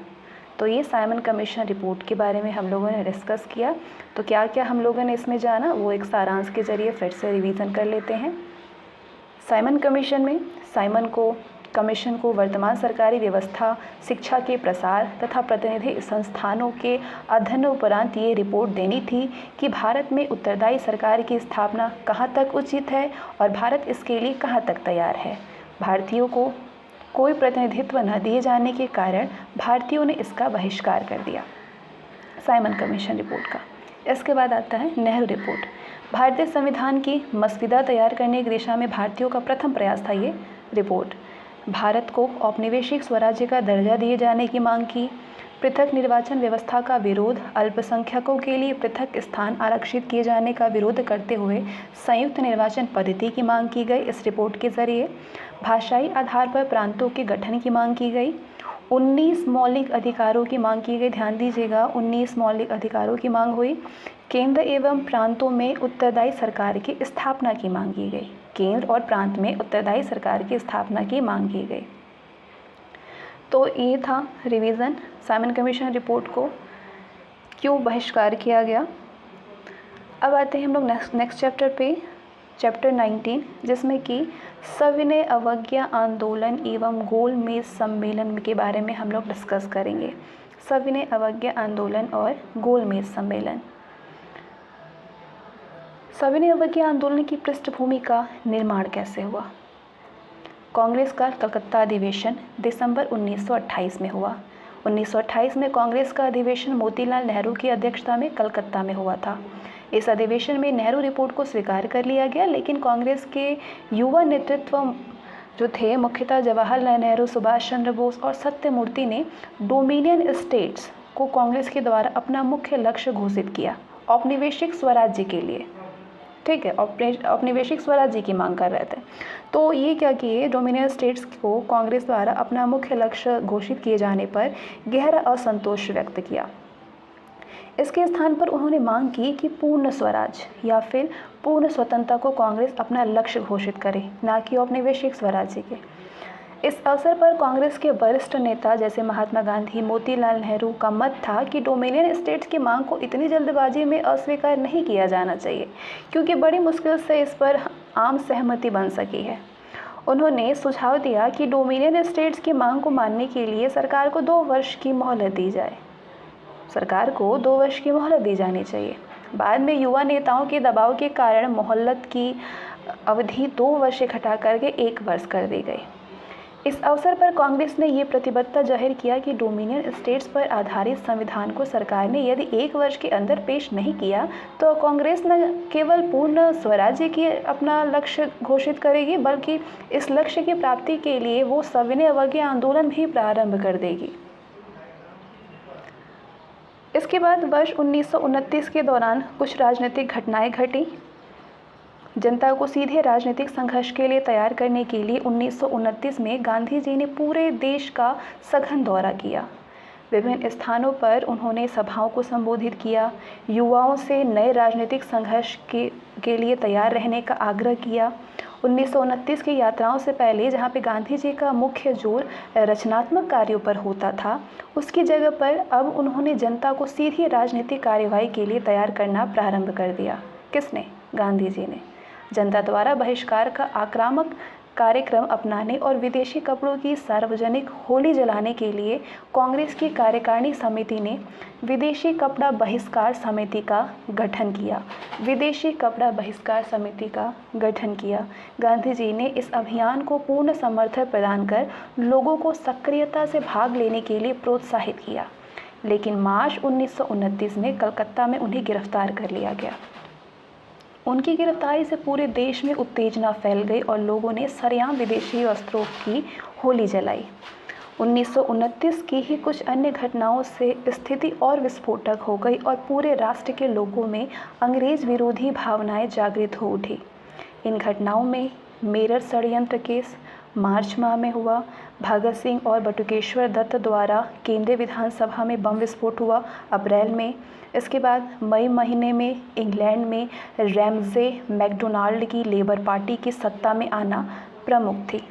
तो ये साइमन कमीशन रिपोर्ट के बारे में हम लोगों ने डिस्कस किया। तो क्या क्या हम लोगों ने इसमें जाना, वो एक सारांश के जरिए फिर से रिवीजन कर लेते हैं। साइमन कमीशन में कमीशन को वर्तमान सरकारी व्यवस्था, शिक्षा के प्रसार तथा प्रतिनिधि संस्थानों के अध्ययन उपरांत ये रिपोर्ट देनी थी कि भारत में उत्तरदायी सरकार की स्थापना कहाँ तक उचित है और भारत इसके लिए कहाँ तक तैयार है। भारतीयों को कोई प्रतिनिधित्व न दिए जाने के कारण भारतीयों ने इसका बहिष्कार कर दिया साइमन कमीशन रिपोर्ट का। इसके बाद आता है नेहरू रिपोर्ट। भारतीय संविधान की मसविदा तैयार करने की दिशा में भारतीयों का प्रथम प्रयास था ये रिपोर्ट। भारत को औपनिवेशिक स्वराज्य का दर्जा दिए जाने की मांग की, पृथक निर्वाचन व्यवस्था का विरोध, अल्पसंख्यकों के लिए पृथक स्थान आरक्षित किए जाने का विरोध करते हुए संयुक्त निर्वाचन पद्धति की मांग की गई। इस रिपोर्ट के जरिए भाषाई आधार पर प्रांतों के गठन की मांग की गई। 19 मौलिक अधिकारों की मांग की गई। ध्यान दीजिएगा, 19 मौलिक अधिकारों की मांग हुई। केंद्र एवं प्रांतों में उत्तरदायी सरकार की स्थापना की मांग की गई। केंद्र और प्रांत में उत्तरदायी सरकार की स्थापना की मांग की गई। तो ये था रिवीजन, साइमन कमीशन रिपोर्ट को क्यों बहिष्कार किया गया। अब आते हैं हम लोग नेक्स्ट चैप्टर पे, चैप्टर 19, जिसमें कि सविनय अवज्ञा आंदोलन एवं गोलमेज सम्मेलन के बारे में हम लोग डिस्कस करेंगे। सविनय अवज्ञा आंदोलन और गोलमेज सम्मेलन। सविनय अवज्ञा आंदोलन की पृष्ठभूमि का निर्माण कैसे हुआ। कांग्रेस का कलकत्ता अधिवेशन दिसंबर 1928 में हुआ। 1928 में कांग्रेस का अधिवेशन मोतीलाल नेहरू की अध्यक्षता में कलकत्ता में हुआ था। इस अधिवेशन में नेहरू रिपोर्ट को स्वीकार कर लिया गया, लेकिन कांग्रेस के युवा नेतृत्व जो थे, मुख्यतः जवाहरलाल नेहरू, सुभाष चंद्र बोस और सत्यमूर्ति ने डोमिनियन स्टेट्स को कांग्रेस के द्वारा अपना मुख्य लक्ष्य घोषित किया औपनिवेशिक स्वराज्य के लिए। ठीक है, औपनिवेशिक स्वराज्य की मांग कर रहे थे। तो ये क्या किए, डोमिनियन स्टेट्स को कांग्रेस द्वारा अपना मुख्य लक्ष्य घोषित किए जाने पर गहरा असंतोष व्यक्त किया। इसके स्थान पर उन्होंने मांग की कि पूर्ण स्वराज या फिर पूर्ण स्वतंत्रता को कांग्रेस अपना लक्ष्य घोषित करे, ना कि औपनिवेशिक स्वराज्य के। इस अवसर पर कांग्रेस के वरिष्ठ नेता जैसे महात्मा गांधी, मोतीलाल नेहरू का मत था कि डोमिनियन स्टेट्स की मांग को इतनी जल्दबाजी में अस्वीकार नहीं किया जाना चाहिए, क्योंकि बड़ी मुश्किल से इस पर आम सहमति बन सकी है। उन्होंने सुझाव दिया कि डोमिनियन स्टेट्स की मांग को मानने के लिए सरकार को 2 वर्ष की मोहलत दी जाए। सरकार को 2 वर्ष की मोहलत दी जानी चाहिए। बाद में युवा नेताओं के दबाव के कारण मोहलत की अवधि 2 वर्ष से घटा करके 1 वर्ष कर दी गई। इस अवसर पर कांग्रेस ने ये प्रतिबद्धता जाहिर किया कि डोमिनियन स्टेट्स पर आधारित संविधान को सरकार ने यदि 1 वर्ष के अंदर पेश नहीं किया तो कांग्रेस न केवल पूर्ण स्वराज्य की अपना लक्ष्य घोषित करेगी, बल्कि इस लक्ष्य की प्राप्ति के लिए वो सविनय अवज्ञा आंदोलन भी प्रारंभ कर देगी। इसके बाद वर्ष 1929 के दौरान कुछ राजनीतिक घटनाएं घटी। जनता को सीधे राजनीतिक संघर्ष के लिए तैयार करने के लिए 1929 में गांधी जी ने पूरे देश का सघन दौरा किया। विभिन्न स्थानों पर उन्होंने सभाओं को संबोधित किया, युवाओं से नए राजनीतिक संघर्ष के लिए तैयार रहने का आग्रह किया। 1929 की यात्राओं से पहले जहाँ पे गांधी जी का मुख्य जोर रचनात्मक कार्यों पर होता था, उसकी जगह पर अब उन्होंने जनता को सीधी राजनीतिक कार्यवाही के लिए तैयार करना प्रारंभ कर दिया। किसने? गांधी जी ने। जनता द्वारा बहिष्कार का आक्रामक कार्यक्रम अपनाने और विदेशी कपड़ों की सार्वजनिक होली जलाने के लिए कांग्रेस की कार्यकारिणी समिति ने विदेशी कपड़ा बहिष्कार समिति का गठन किया। विदेशी कपड़ा बहिष्कार समिति का गठन किया। गांधी जी ने इस अभियान को पूर्ण समर्थन प्रदान कर लोगों को सक्रियता से भाग लेने के लिए प्रोत्साहित किया, लेकिन मार्च 1929 में कलकत्ता में उन्हें गिरफ्तार कर लिया गया। उनकी गिरफ्तारी से पूरे देश में उत्तेजना फैल गई और लोगों ने सरेआम विदेशी वस्त्रों की होली जलाई। 1929 की ही कुछ अन्य घटनाओं से स्थिति और विस्फोटक हो गई और पूरे राष्ट्र के लोगों में अंग्रेज विरोधी भावनाएं जागृत हो उठी। इन घटनाओं में मेरठ षड्यंत्र केस मार्च माह में हुआ, भगत सिंह और बटुकेश्वर दत्त द्वारा केंद्रीय विधानसभा में बम विस्फोट हुआ अप्रैल में। इसके बाद मई महीने में इंग्लैंड में रैमजे मैकडोनाल्ड की लेबर पार्टी की सत्ता में आना प्रमुख थी।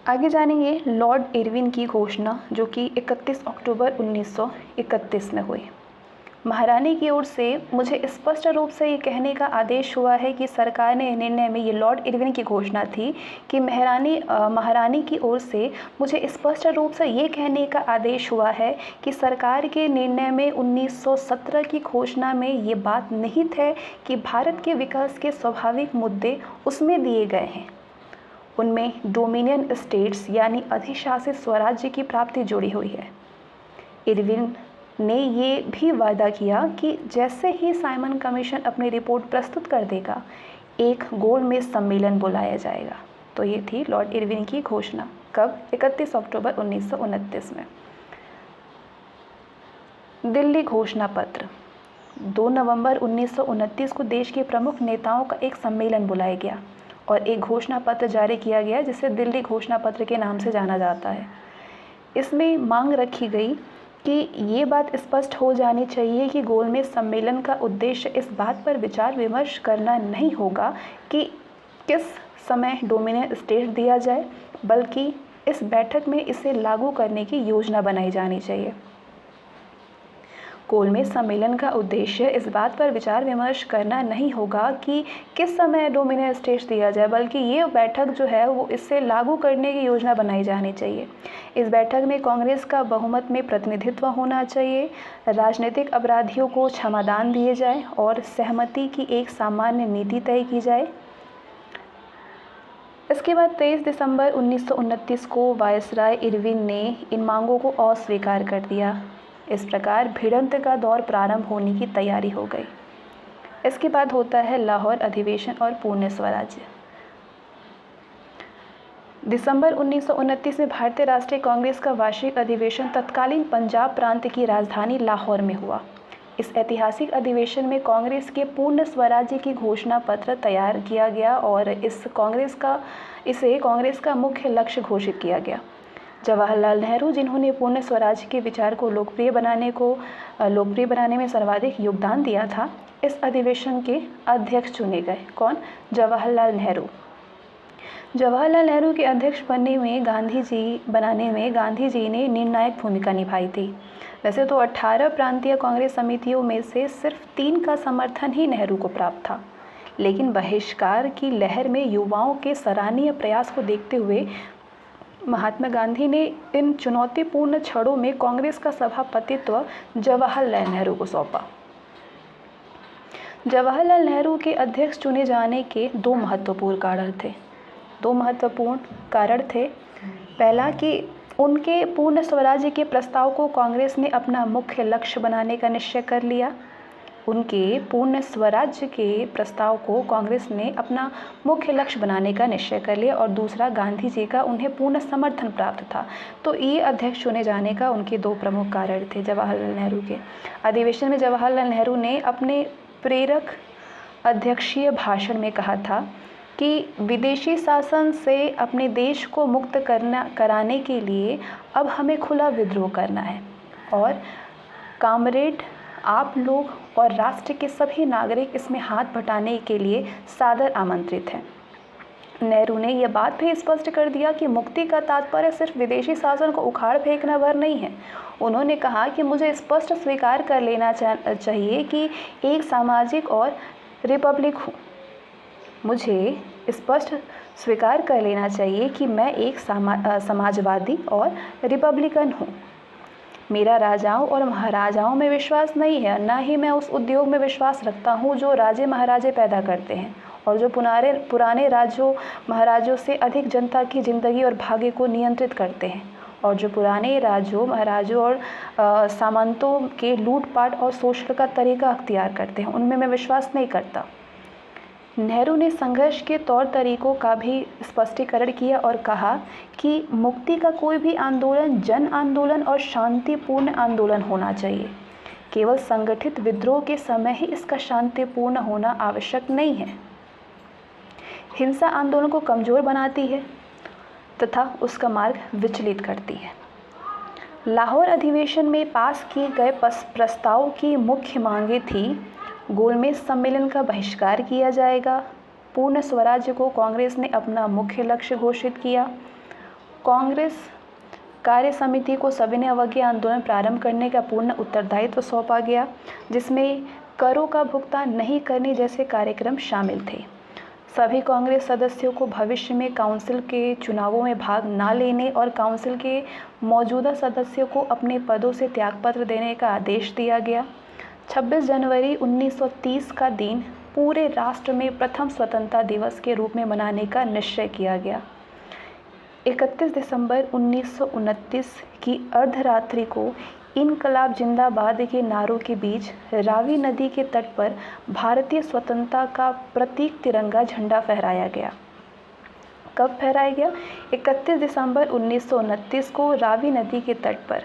आगे जानेंगे लॉर्ड इरविन की घोषणा, जो कि 31 अक्टूबर 1931 में हुई। महारानी की ओर से मुझे स्पष्ट रूप से ये कहने का आदेश हुआ है कि सरकार ने निर्णय में, ये लॉर्ड इरविन की घोषणा थी कि महारानी की ओर से मुझे स्पष्ट रूप से ये कहने का आदेश हुआ है कि सरकार के निर्णय में 1917 की घोषणा में ये बात निहित है कि भारत के विकास के स्वाभाविक मुद्दे उसमें दिए गए हैं। उनमें डोमिनियन स्टेट्स यानी अधिशासित स्वराज्य की प्राप्ति जुड़ी हुई है। इरविन ने ये भी वादा किया कि जैसे ही साइमन कमीशन अपनी रिपोर्ट प्रस्तुत कर देगा, एक गोलमेज सम्मेलन बुलाया जाएगा। तो ये थी लॉर्ड इरविन की घोषणा। कब? 31 अक्टूबर 1929 में। दिल्ली घोषणा पत्र। 2 नवंबर 1929 को देश के प्रमुख नेताओं का एक सम्मेलन बुलाया गया और एक घोषणा पत्र जारी किया गया जिसे दिल्ली घोषणा पत्र के नाम से जाना जाता है। इसमें मांग रखी गई कि ये बात स्पष्ट हो जानी चाहिए कि गोलमेज सम्मेलन का उद्देश्य इस बात पर विचार विमर्श करना नहीं होगा कि किस समय डोमिनियन स्टेट दिया जाए, बल्कि इस बैठक में इसे लागू करने की योजना बनाई जानी चाहिए। गोलमेज सम्मेलन का उद्देश्य इस बात पर विचार विमर्श करना नहीं होगा कि किस समय डोमिनियन स्टेट दिया जाए, बल्कि ये बैठक जो है वो इससे लागू करने की योजना बनाई जानी चाहिए। इस बैठक में कांग्रेस का बहुमत में प्रतिनिधित्व होना चाहिए, राजनीतिक अपराधियों को क्षमादान दिए जाए और सहमति की एक सामान्य नीति तय की जाए। इसके बाद 23 दिसंबर 1929 को वायसराय इरविन ने इन मांगों को अस्वीकार कर दिया। इस प्रकार भिड़ंत का दौर प्रारंभ होने की तैयारी हो गई। इसके बाद होता है लाहौर अधिवेशन और पूर्ण स्वराज्य। दिसंबर 1929 में भारतीय राष्ट्रीय कांग्रेस का वार्षिक अधिवेशन तत्कालीन पंजाब प्रांत की राजधानी लाहौर में हुआ। इस ऐतिहासिक अधिवेशन में कांग्रेस के पूर्ण स्वराज्य की घोषणा पत्र तैयार किया गया और इसे कांग्रेस का मुख्य लक्ष्य घोषित किया गया। जवाहरलाल नेहरू, जिन्होंने पूर्ण स्वराज के विचार को लोकप्रिय बनाने में सर्वाधिक योगदान दिया था, इस अधिवेशन के अध्यक्ष चुने गए। कौन? जवाहरलाल नेहरू। जवाहरलाल नेहरू के अध्यक्ष बनने में गांधी जी ने निर्णायक भूमिका निभाई थी। वैसे तो 18 प्रांतीय कांग्रेस समितियों में से सिर्फ 3 का समर्थन ही नेहरू को प्राप्त था, लेकिन बहिष्कार की लहर में युवाओं के सराहनीय प्रयास को देखते हुए महात्मा गांधी ने इन चुनौतीपूर्ण क्षणों में कांग्रेस का सभापतित्व जवाहरलाल नेहरू को सौंपा। जवाहरलाल नेहरू के अध्यक्ष चुने जाने के 2 महत्वपूर्ण कारण थे। पहला कि उनके पूर्ण स्वराज्य के प्रस्ताव को कांग्रेस ने अपना मुख्य लक्ष्य बनाने का निश्चय कर लिया। उनके पूर्ण स्वराज्य के प्रस्ताव को कांग्रेस ने अपना मुख्य लक्ष्य बनाने का निश्चय कर लिया और दूसरा, गांधी जी का उन्हें पूर्ण समर्थन प्राप्त था। तो ये अध्यक्ष चुने जाने का उनके 2 प्रमुख कारण थे जवाहरलाल नेहरू के। अधिवेशन में जवाहरलाल नेहरू ने अपने प्रेरक अध्यक्षीय भाषण में कहा था कि विदेशी शासन से अपने देश को मुक्त कराने के लिए अब हमें खुला विद्रोह करना है और कामरेड आप लोग और राष्ट्र के सभी नागरिक इसमें हाथ बटाने के लिए सादर आमंत्रित हैं। नेहरू ने यह बात भी स्पष्ट कर दिया कि मुक्ति का तात्पर्य सिर्फ विदेशी शासन को उखाड़ फेंकना भर नहीं है। उन्होंने कहा कि मुझे स्पष्ट स्वीकार कर लेना चाहिए कि एक सामाजिक और रिपब्लिक हूँ। मुझे स्पष्ट स्वीकार कर लेना चाहिए कि मैं एक समाजवादी और रिपब्लिकन हूँ। मेरा राजाओं और महाराजाओं में विश्वास नहीं है, न ही मैं उस उद्योग में विश्वास रखता हूँ जो राजे महाराजे पैदा करते हैं और जो पुराने राजों महाराजों से अधिक जनता की जिंदगी और भाग्य को नियंत्रित करते हैं और जो पुराने राजों महाराजों और सामंतों के लूटपाट और शोषण का तरीका अख्तियार करते हैं, उनमें मैं विश्वास नहीं करता। नेहरू ने संघर्ष के तौर तरीकों का भी स्पष्टीकरण किया और कहा कि मुक्ति का कोई भी आंदोलन जन आंदोलन और शांतिपूर्ण आंदोलन होना चाहिए। केवल संगठित विद्रोह के समय ही इसका शांतिपूर्ण होना आवश्यक नहीं है। हिंसा आंदोलन को कमज़ोर बनाती है तथा उसका मार्ग विचलित करती है। लाहौर अधिवेशन में पास किए गए प्रस्ताव की मुख्य मांगें थी: गोलमेज सम्मेलन का बहिष्कार किया जाएगा, पूर्ण स्वराज्य को कांग्रेस ने अपना मुख्य लक्ष्य घोषित किया, कांग्रेस कार्य समिति को सविनय अवज्ञा आंदोलन प्रारंभ करने का पूर्ण उत्तरदायित्व सौंपा गया, जिसमें करों का भुगतान नहीं करने जैसे कार्यक्रम शामिल थे। सभी कांग्रेस सदस्यों को भविष्य में काउंसिल के चुनावों में भाग न लेने और काउंसिल के मौजूदा सदस्यों को अपने पदों से त्यागपत्र देने का आदेश दिया गया। 26 जनवरी 1930 का दिन पूरे राष्ट्र में प्रथम स्वतंत्रता दिवस के रूप में मनाने का निश्चय किया गया। 31 दिसंबर 1929 की अर्धरात्रि को इनकलाब जिंदाबाद के नारों के बीच रावी नदी के तट पर भारतीय स्वतंत्रता का प्रतीक तिरंगा झंडा फहराया गया। कब फहराया गया? 31 दिसंबर 1929 को रावी नदी के तट पर।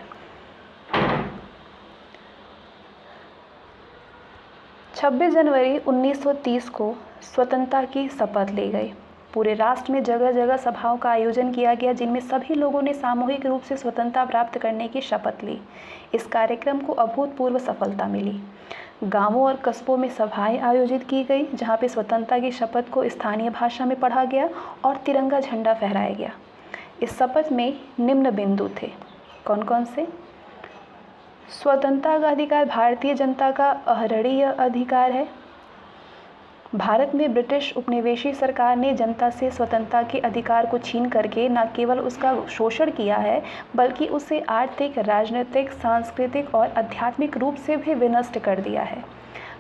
26 जनवरी 1930 को स्वतंत्रता की शपथ ली गई। पूरे राष्ट्र में जगह जगह सभाओं का आयोजन किया गया, जिनमें सभी लोगों ने सामूहिक रूप से स्वतंत्रता प्राप्त करने की शपथ ली। इस कार्यक्रम को अभूतपूर्व सफलता मिली। गांवों और कस्बों में सभाएं आयोजित की गई, जहां पे स्वतंत्रता की शपथ को स्थानीय भाषा में पढ़ा गया और तिरंगा झंडा फहराया गया। इस शपथ में निम्न बिंदु थे। कौन कौन से? स्वतंत्रता का अधिकार भारतीय जनता का अहरणीय अधिकार है। भारत में ब्रिटिश उपनिवेशी सरकार ने जनता से स्वतंत्रता के अधिकार को छीन करके न केवल उसका शोषण किया है, बल्कि उसे आर्थिक, राजनीतिक, सांस्कृतिक और आध्यात्मिक रूप से भी विनष्ट कर दिया है।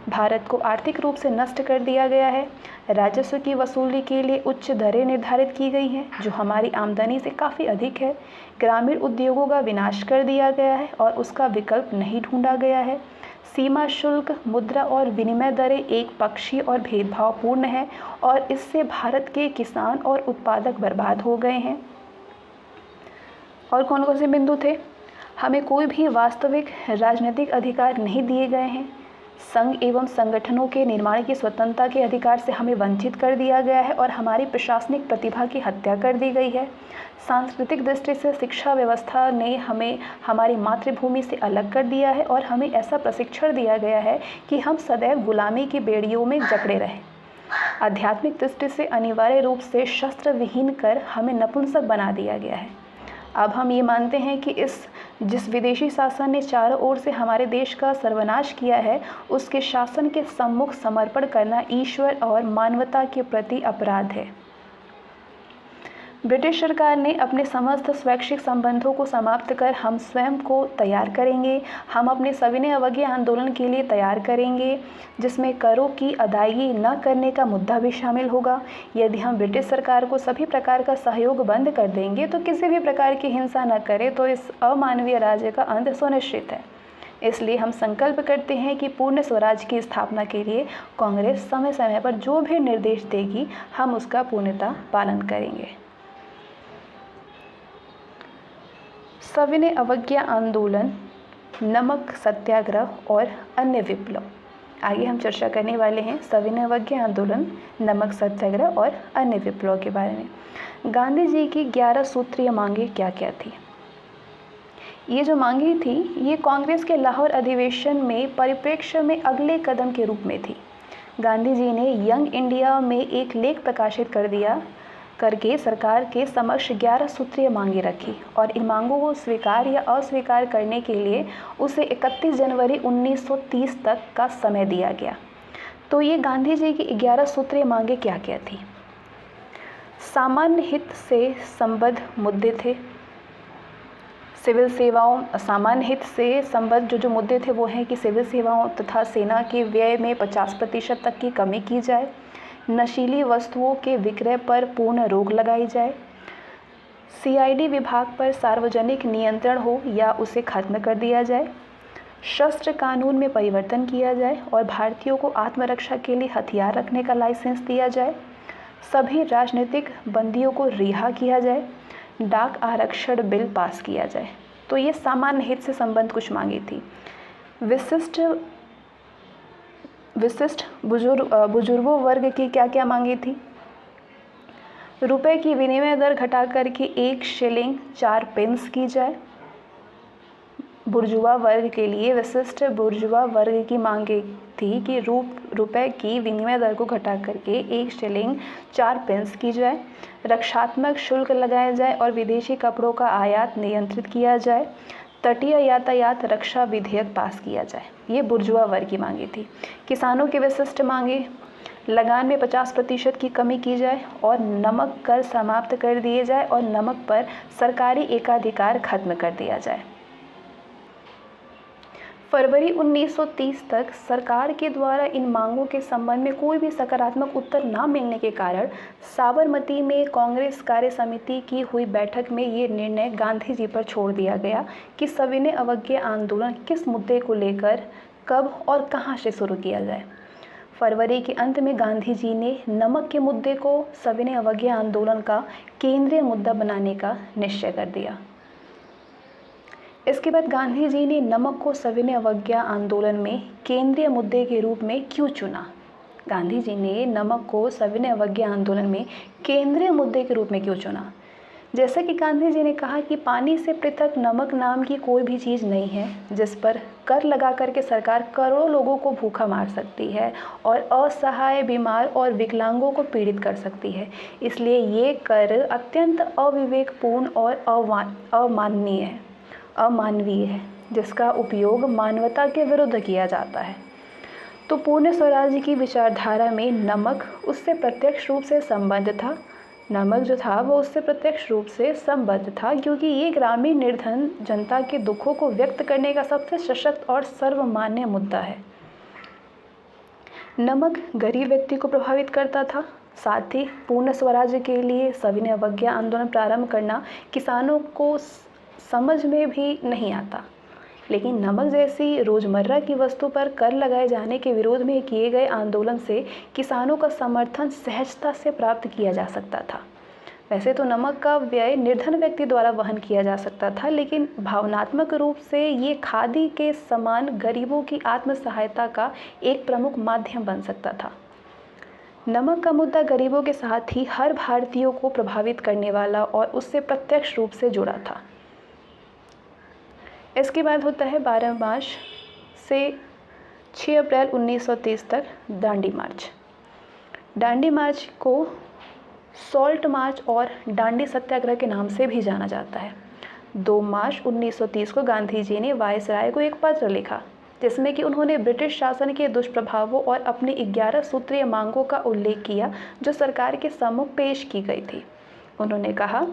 भारत को आर्थिक रूप से नष्ट कर दिया गया है। राजस्व की वसूली के लिए उच्च दरें निर्धारित की गई हैं, जो हमारी आमदनी से काफ़ी अधिक है। ग्रामीण उद्योगों का विनाश कर दिया गया है और उसका विकल्प नहीं ढूंढा गया है। सीमा शुल्क, मुद्रा और विनिमय दरें एक पक्षीय और भेदभावपूर्ण है और इससे भारत के किसान और उत्पादक बर्बाद हो गए हैं। और कौन कौन से बिंदु थे? हमें कोई भी वास्तविक राजनीतिक अधिकार नहीं दिए गए हैं। संघ एवं संगठनों के निर्माण की स्वतंत्रता के अधिकार से हमें वंचित कर दिया गया है और हमारी प्रशासनिक प्रतिभा की हत्या कर दी गई है। सांस्कृतिक दृष्टि से शिक्षा व्यवस्था ने हमें हमारी मातृभूमि से अलग कर दिया है और हमें ऐसा प्रशिक्षण दिया गया है कि हम सदैव गुलामी की बेड़ियों में जकड़े रहें। आध्यात्मिक दृष्टि से अनिवार्य रूप से शस्त्र विहीन कर हमें नपुंसक बना दिया गया है। अब हम ये मानते हैं कि जिस विदेशी शासन ने चारों ओर से हमारे देश का सर्वनाश किया है, उसके शासन के सम्मुख समर्पण करना ईश्वर और मानवता के प्रति अपराध है। ब्रिटिश सरकार ने अपने समस्त स्वैच्छिक संबंधों को समाप्त कर हम स्वयं को तैयार करेंगे। हम अपने सविनय अवज्ञा आंदोलन के लिए तैयार करेंगे, जिसमें करों की अदायगी न करने का मुद्दा भी शामिल होगा। यदि हम ब्रिटिश सरकार को सभी प्रकार का सहयोग बंद कर देंगे तो किसी भी प्रकार की हिंसा न करें तो इस अमानवीय राज्य का अंत सुनिश्चित है। इसलिए हम संकल्प करते हैं कि पूर्ण स्वराज की स्थापना के लिए कांग्रेस समय समय पर जो भी निर्देश देगी, हम उसका पूर्णतः पालन करेंगे। सविनय अवज्ञा आंदोलन, नमक सत्याग्रह और अन्य विप्लव। आगे हम चर्चा करने वाले हैं सविनय अवज्ञा आंदोलन, नमक सत्याग्रह और अन्य विप्लव के बारे में। गांधी जी की 11 सूत्रीय मांगे क्या क्या थी? ये जो मांगे थी, ये कांग्रेस के लाहौर अधिवेशन में परिप्रेक्ष्य में अगले कदम के रूप में थी। गांधी जी ने यंग इंडिया में एक लेख प्रकाशित करके सरकार के समक्ष 11 सूत्रीय मांगे रखी और इन मांगों को स्वीकार या अस्वीकार करने के लिए उसे 31 जनवरी 1930 तक का समय दिया गया। तो ये गांधी जी की 11 सूत्रीय मांगे क्या क्या थी? सामान्य हित से संबद्ध मुद्दे थे। सिविल सेवाओं, सामान्य हित से संबद्ध जो मुद्दे थे वो हैं कि सिविल सेवाओं तथा सेना के व्यय में 50% तक की कमी की जाए, नशीली वस्तुओं के विक्रय पर पूर्ण रोक लगाई जाए, सीआईडी विभाग पर सार्वजनिक नियंत्रण हो या उसे खत्म कर दिया जाए, शस्त्र कानून में परिवर्तन किया जाए और भारतीयों को आत्मरक्षा के लिए हथियार रखने का लाइसेंस दिया जाए, सभी राजनीतिक बंदियों को रिहा किया जाए, डाक आरक्षण बिल पास किया जाए। तो ये सामान्य हित से संबंध कुछ मांगी थी। विशिष्ट बुजुर्गों वर्ग की क्या क्या मांगी थी? रुपए की विनिमय दर घटा करके 1 शिलिंग 4 पेंस की जाए। बुर्जुआ वर्ग के लिए विशिष्ट बुर्जुआ वर्ग की मांगे थी कि रुपए की विनिमय दर को घटा करके 1 शिलिंग 4 पेंस की जाए, रक्षात्मक शुल्क लगाया जाए और विदेशी कपड़ों का आयात नियंत्रित किया जाए, तटीय यातायात रक्षा विधेयक पास किया जाए। ये बुर्जुआ वर्ग की मांगे थी। किसानों की विशिष्ट मांगे, लगान में 50% की कमी की जाए और नमक कर समाप्त कर दिए जाए और नमक पर सरकारी एकाधिकार खत्म कर दिया जाए। फरवरी 1930 तक सरकार के द्वारा इन मांगों के संबंध में कोई भी सकारात्मक उत्तर न मिलने के कारण साबरमती में कांग्रेस कार्य समिति की हुई बैठक में ये निर्णय गांधी जी पर छोड़ दिया गया कि सविनय अवज्ञा आंदोलन किस मुद्दे को लेकर कब और कहां से शुरू किया जाए। फरवरी के अंत में गांधी जी ने नमक के मुद्दे को सविनय अवज्ञा आंदोलन का केंद्रीय मुद्दा बनाने का निश्चय कर दिया। इसके बाद गांधी जी ने नमक को सविनय अवज्ञा आंदोलन में केंद्रीय मुद्दे के रूप में क्यों चुना? गांधी जी ने नमक को सविनय अवज्ञा आंदोलन में केंद्रीय मुद्दे के रूप में क्यों चुना? जैसा कि गांधी जी ने कहा कि पानी से पृथक नमक नाम की कोई भी चीज़ नहीं है जिस पर कर लगा करके सरकार करोड़ों लोगों को भूखा मार सकती है और असहाय, बीमार और विकलांगों को पीड़ित कर सकती है। इसलिए ये कर अत्यंत अविवेकपूर्ण और अमानवीय है जिसका उपयोग मानवता के विरुद्ध किया जाता है। तो पूर्ण स्वराज्य की विचारधारा में नमक उससे प्रत्यक्ष रूप से संबद्ध था। नमक जो था वो उससे प्रत्यक्ष रूप से संबद्ध था क्योंकि ये ग्रामीण निर्धन जनता के दुखों को व्यक्त करने का सबसे सशक्त और सर्वमान्य मुद्दा है। नमक गरीब व्यक्ति को प्रभावित करता था। साथ ही पूर्ण स्वराज्य के लिए सविनय अवज्ञा आंदोलन प्रारंभ करना किसानों को समझ में भी नहीं आता, लेकिन नमक जैसी रोज़मर्रा की वस्तु पर कर लगाए जाने के विरोध में किए गए आंदोलन से किसानों का समर्थन सहजता से प्राप्त किया जा सकता था। वैसे तो नमक का व्यय निर्धन व्यक्ति द्वारा वहन किया जा सकता था, लेकिन भावनात्मक रूप से ये खादी के समान गरीबों की आत्म सहायता का एक प्रमुख माध्यम बन सकता था। नमक का मुद्दा गरीबों के साथ ही हर भारतीयों को प्रभावित करने वाला और उससे प्रत्यक्ष रूप से जुड़ा था। इसके बाद होता है 12 मार्च से 6 अप्रैल 1930 तक दांडी मार्च। दांडी मार्च को सॉल्ट मार्च और दांडी सत्याग्रह के नाम से भी जाना जाता है। 2 मार्च 1930 को गांधी जी ने वायसराय को एक पत्र लिखा जिसमें कि उन्होंने ब्रिटिश शासन के दुष्प्रभावों और अपनी 11 सूत्रीय मांगों का उल्लेख किया जो सरकार के सम्मुख पेश की गई थी। उन्होंने कहा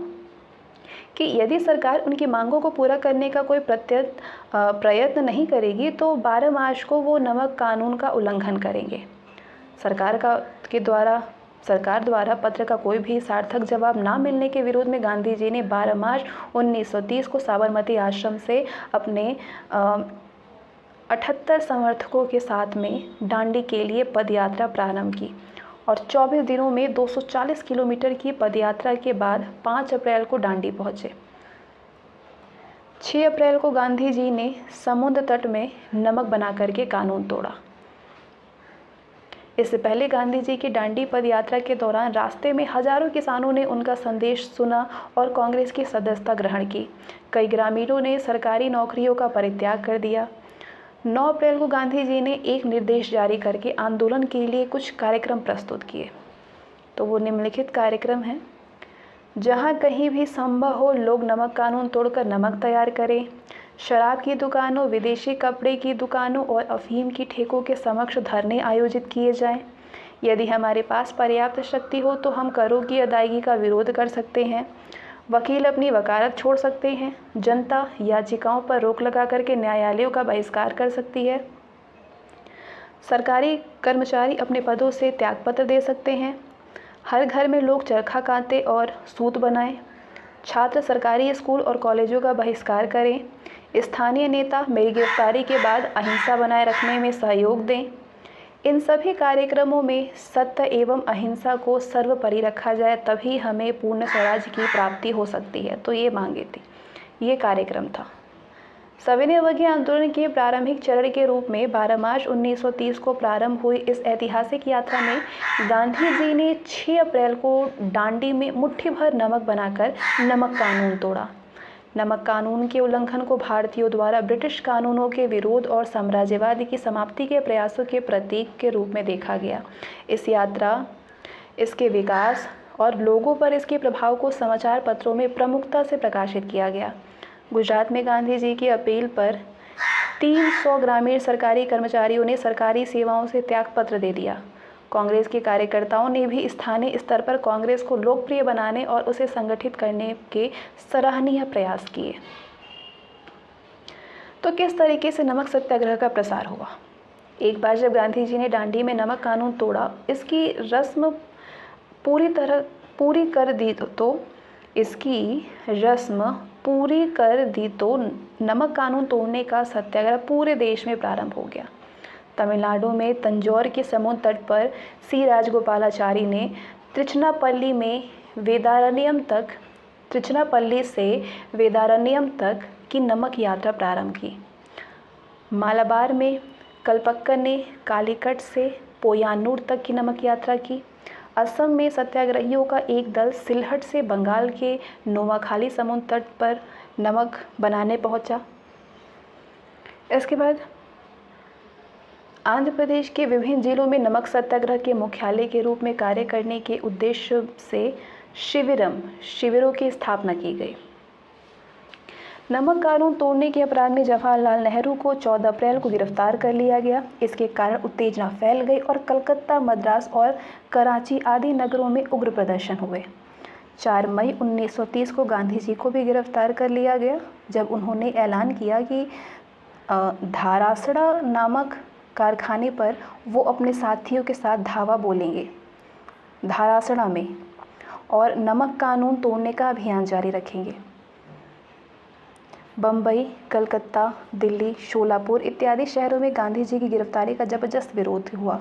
कि यदि सरकार उनकी मांगों को पूरा करने का कोई प्रयत्न नहीं करेगी तो 12 मार्च को वो नमक कानून का उल्लंघन करेंगे। सरकार द्वारा पत्र का कोई भी सार्थक जवाब ना मिलने के विरोध में गांधी जी ने 12 मार्च 1930 को साबरमती आश्रम से अपने 78 समर्थकों के साथ में दांडी के लिए पदयात्रा प्रारंभ की और 24 दिनों में 240 किलोमीटर की पदयात्रा के बाद 5 अप्रैल को दांडी पहुंचे। 6 अप्रैल को गांधी जी ने समुद्र तट में नमक बना करके कानून तोड़ा। इससे पहले गांधी जी की दांडी पदयात्रा के दौरान रास्ते में हजारों किसानों ने उनका संदेश सुना और कांग्रेस की सदस्यता ग्रहण की। कई ग्रामीणों ने सरकारी नौकरियों का परित्याग कर दिया। 9 अप्रैल को गांधी जी ने एक निर्देश जारी करके आंदोलन के लिए कुछ कार्यक्रम प्रस्तुत किए। तो वो निम्नलिखित कार्यक्रम हैं। जहां कहीं भी संभव हो लोग नमक कानून तोड़कर नमक तैयार करें। शराब की दुकानों, विदेशी कपड़े की दुकानों और अफीम की ठेकों के समक्ष धरने आयोजित किए जाएं। यदि हमारे पास पर्याप्त शक्ति हो तो हम करों की अदायगी का विरोध कर सकते हैं। वकील अपनी वकालत छोड़ सकते हैं। जनता याचिकाओं पर रोक लगा करके न्यायालयों का बहिष्कार कर सकती है। सरकारी कर्मचारी अपने पदों से त्यागपत्र दे सकते हैं। हर घर में लोग चरखा कातें और सूत बनाएं। छात्र सरकारी स्कूल और कॉलेजों का बहिष्कार करें। स्थानीय नेता मेरी गिरफ्तारी के बाद अहिंसा बनाए रखने में सहयोग दें। इन सभी कार्यक्रमों में सत्य एवं अहिंसा को सर्वोपरि रखा जाए, तभी हमें पूर्ण स्वराज्य की प्राप्ति हो सकती है। तो ये मांगे थी, ये कार्यक्रम था। सविनय अवज्ञा आंदोलन के प्रारंभिक चरण के रूप में 12 मार्च 1930 को प्रारंभ हुई इस ऐतिहासिक यात्रा में गांधी जी ने 6 अप्रैल को दांडी में मुट्ठी भर नमक बनाकर नमक कानून तोड़ा। नमक कानून के उल्लंघन को भारतीयों द्वारा ब्रिटिश कानूनों के विरोध और साम्राज्यवाद की समाप्ति के प्रयासों के प्रतीक के रूप में देखा गया। इस यात्रा, इसके विकास और लोगों पर इसके प्रभाव को समाचार पत्रों में प्रमुखता से प्रकाशित किया गया। गुजरात में गांधी जी की अपील पर 300 ग्रामीण सरकारी कर्मचारियों ने सरकारी सेवाओं से त्यागपत्र दे दिया। कांग्रेस के कार्यकर्ताओं ने भी स्थानीय स्तर पर कांग्रेस को लोकप्रिय बनाने और उसे संगठित करने के सराहनीय प्रयास किए। तो किस तरीके से नमक सत्याग्रह का प्रसार हुआ? एक बार जब गांधी जी ने दांडी में नमक कानून तोड़ा, इसकी रस्म पूरी कर दी तो नमक कानून तोड़ने का सत्याग्रह पूरे देश में प्रारंभ हो गया। तमिलनाडु में तंजौर के समुद्र तट पर सी राजगोपालाचारी ने त्रिचनापल्ली से वेदारण्यम तक की नमक यात्रा प्रारंभ की। मालाबार में कलपक्कन ने कालीकट से पोयानूर तक की नमक यात्रा की। असम में सत्याग्रहियों का एक दल सिलहट से बंगाल के नोआखाली समुद्र तट पर नमक बनाने पहुंचा। इसके बाद आंध्र प्रदेश के विभिन्न जिलों में नमक सत्याग्रह के मुख्यालय के रूप में कार्य करने के उद्देश्य से शिविरों की स्थापना की गई। नमक कानून तोड़ने के अपराध में जवाहरलाल नेहरू को 14 अप्रैल को गिरफ्तार कर लिया गया। इसके कारण उत्तेजना फैल गई और कलकत्ता, मद्रास और कराची आदि नगरों में उग्र प्रदर्शन हुए। 4 मई 1930 को गांधी जी को भी गिरफ्तार कर लिया गया, जब उन्होंने ऐलान किया कि धारासड़ा नामक कारखाने पर वो अपने साथियों के साथ धावा बोलेंगे धारासड़ा में और नमक कानून तोड़ने का अभियान जारी रखेंगे। बम्बई, कलकत्ता, दिल्ली, शोलापुर इत्यादि शहरों में गांधी जी की गिरफ्तारी का जबरदस्त विरोध हुआ।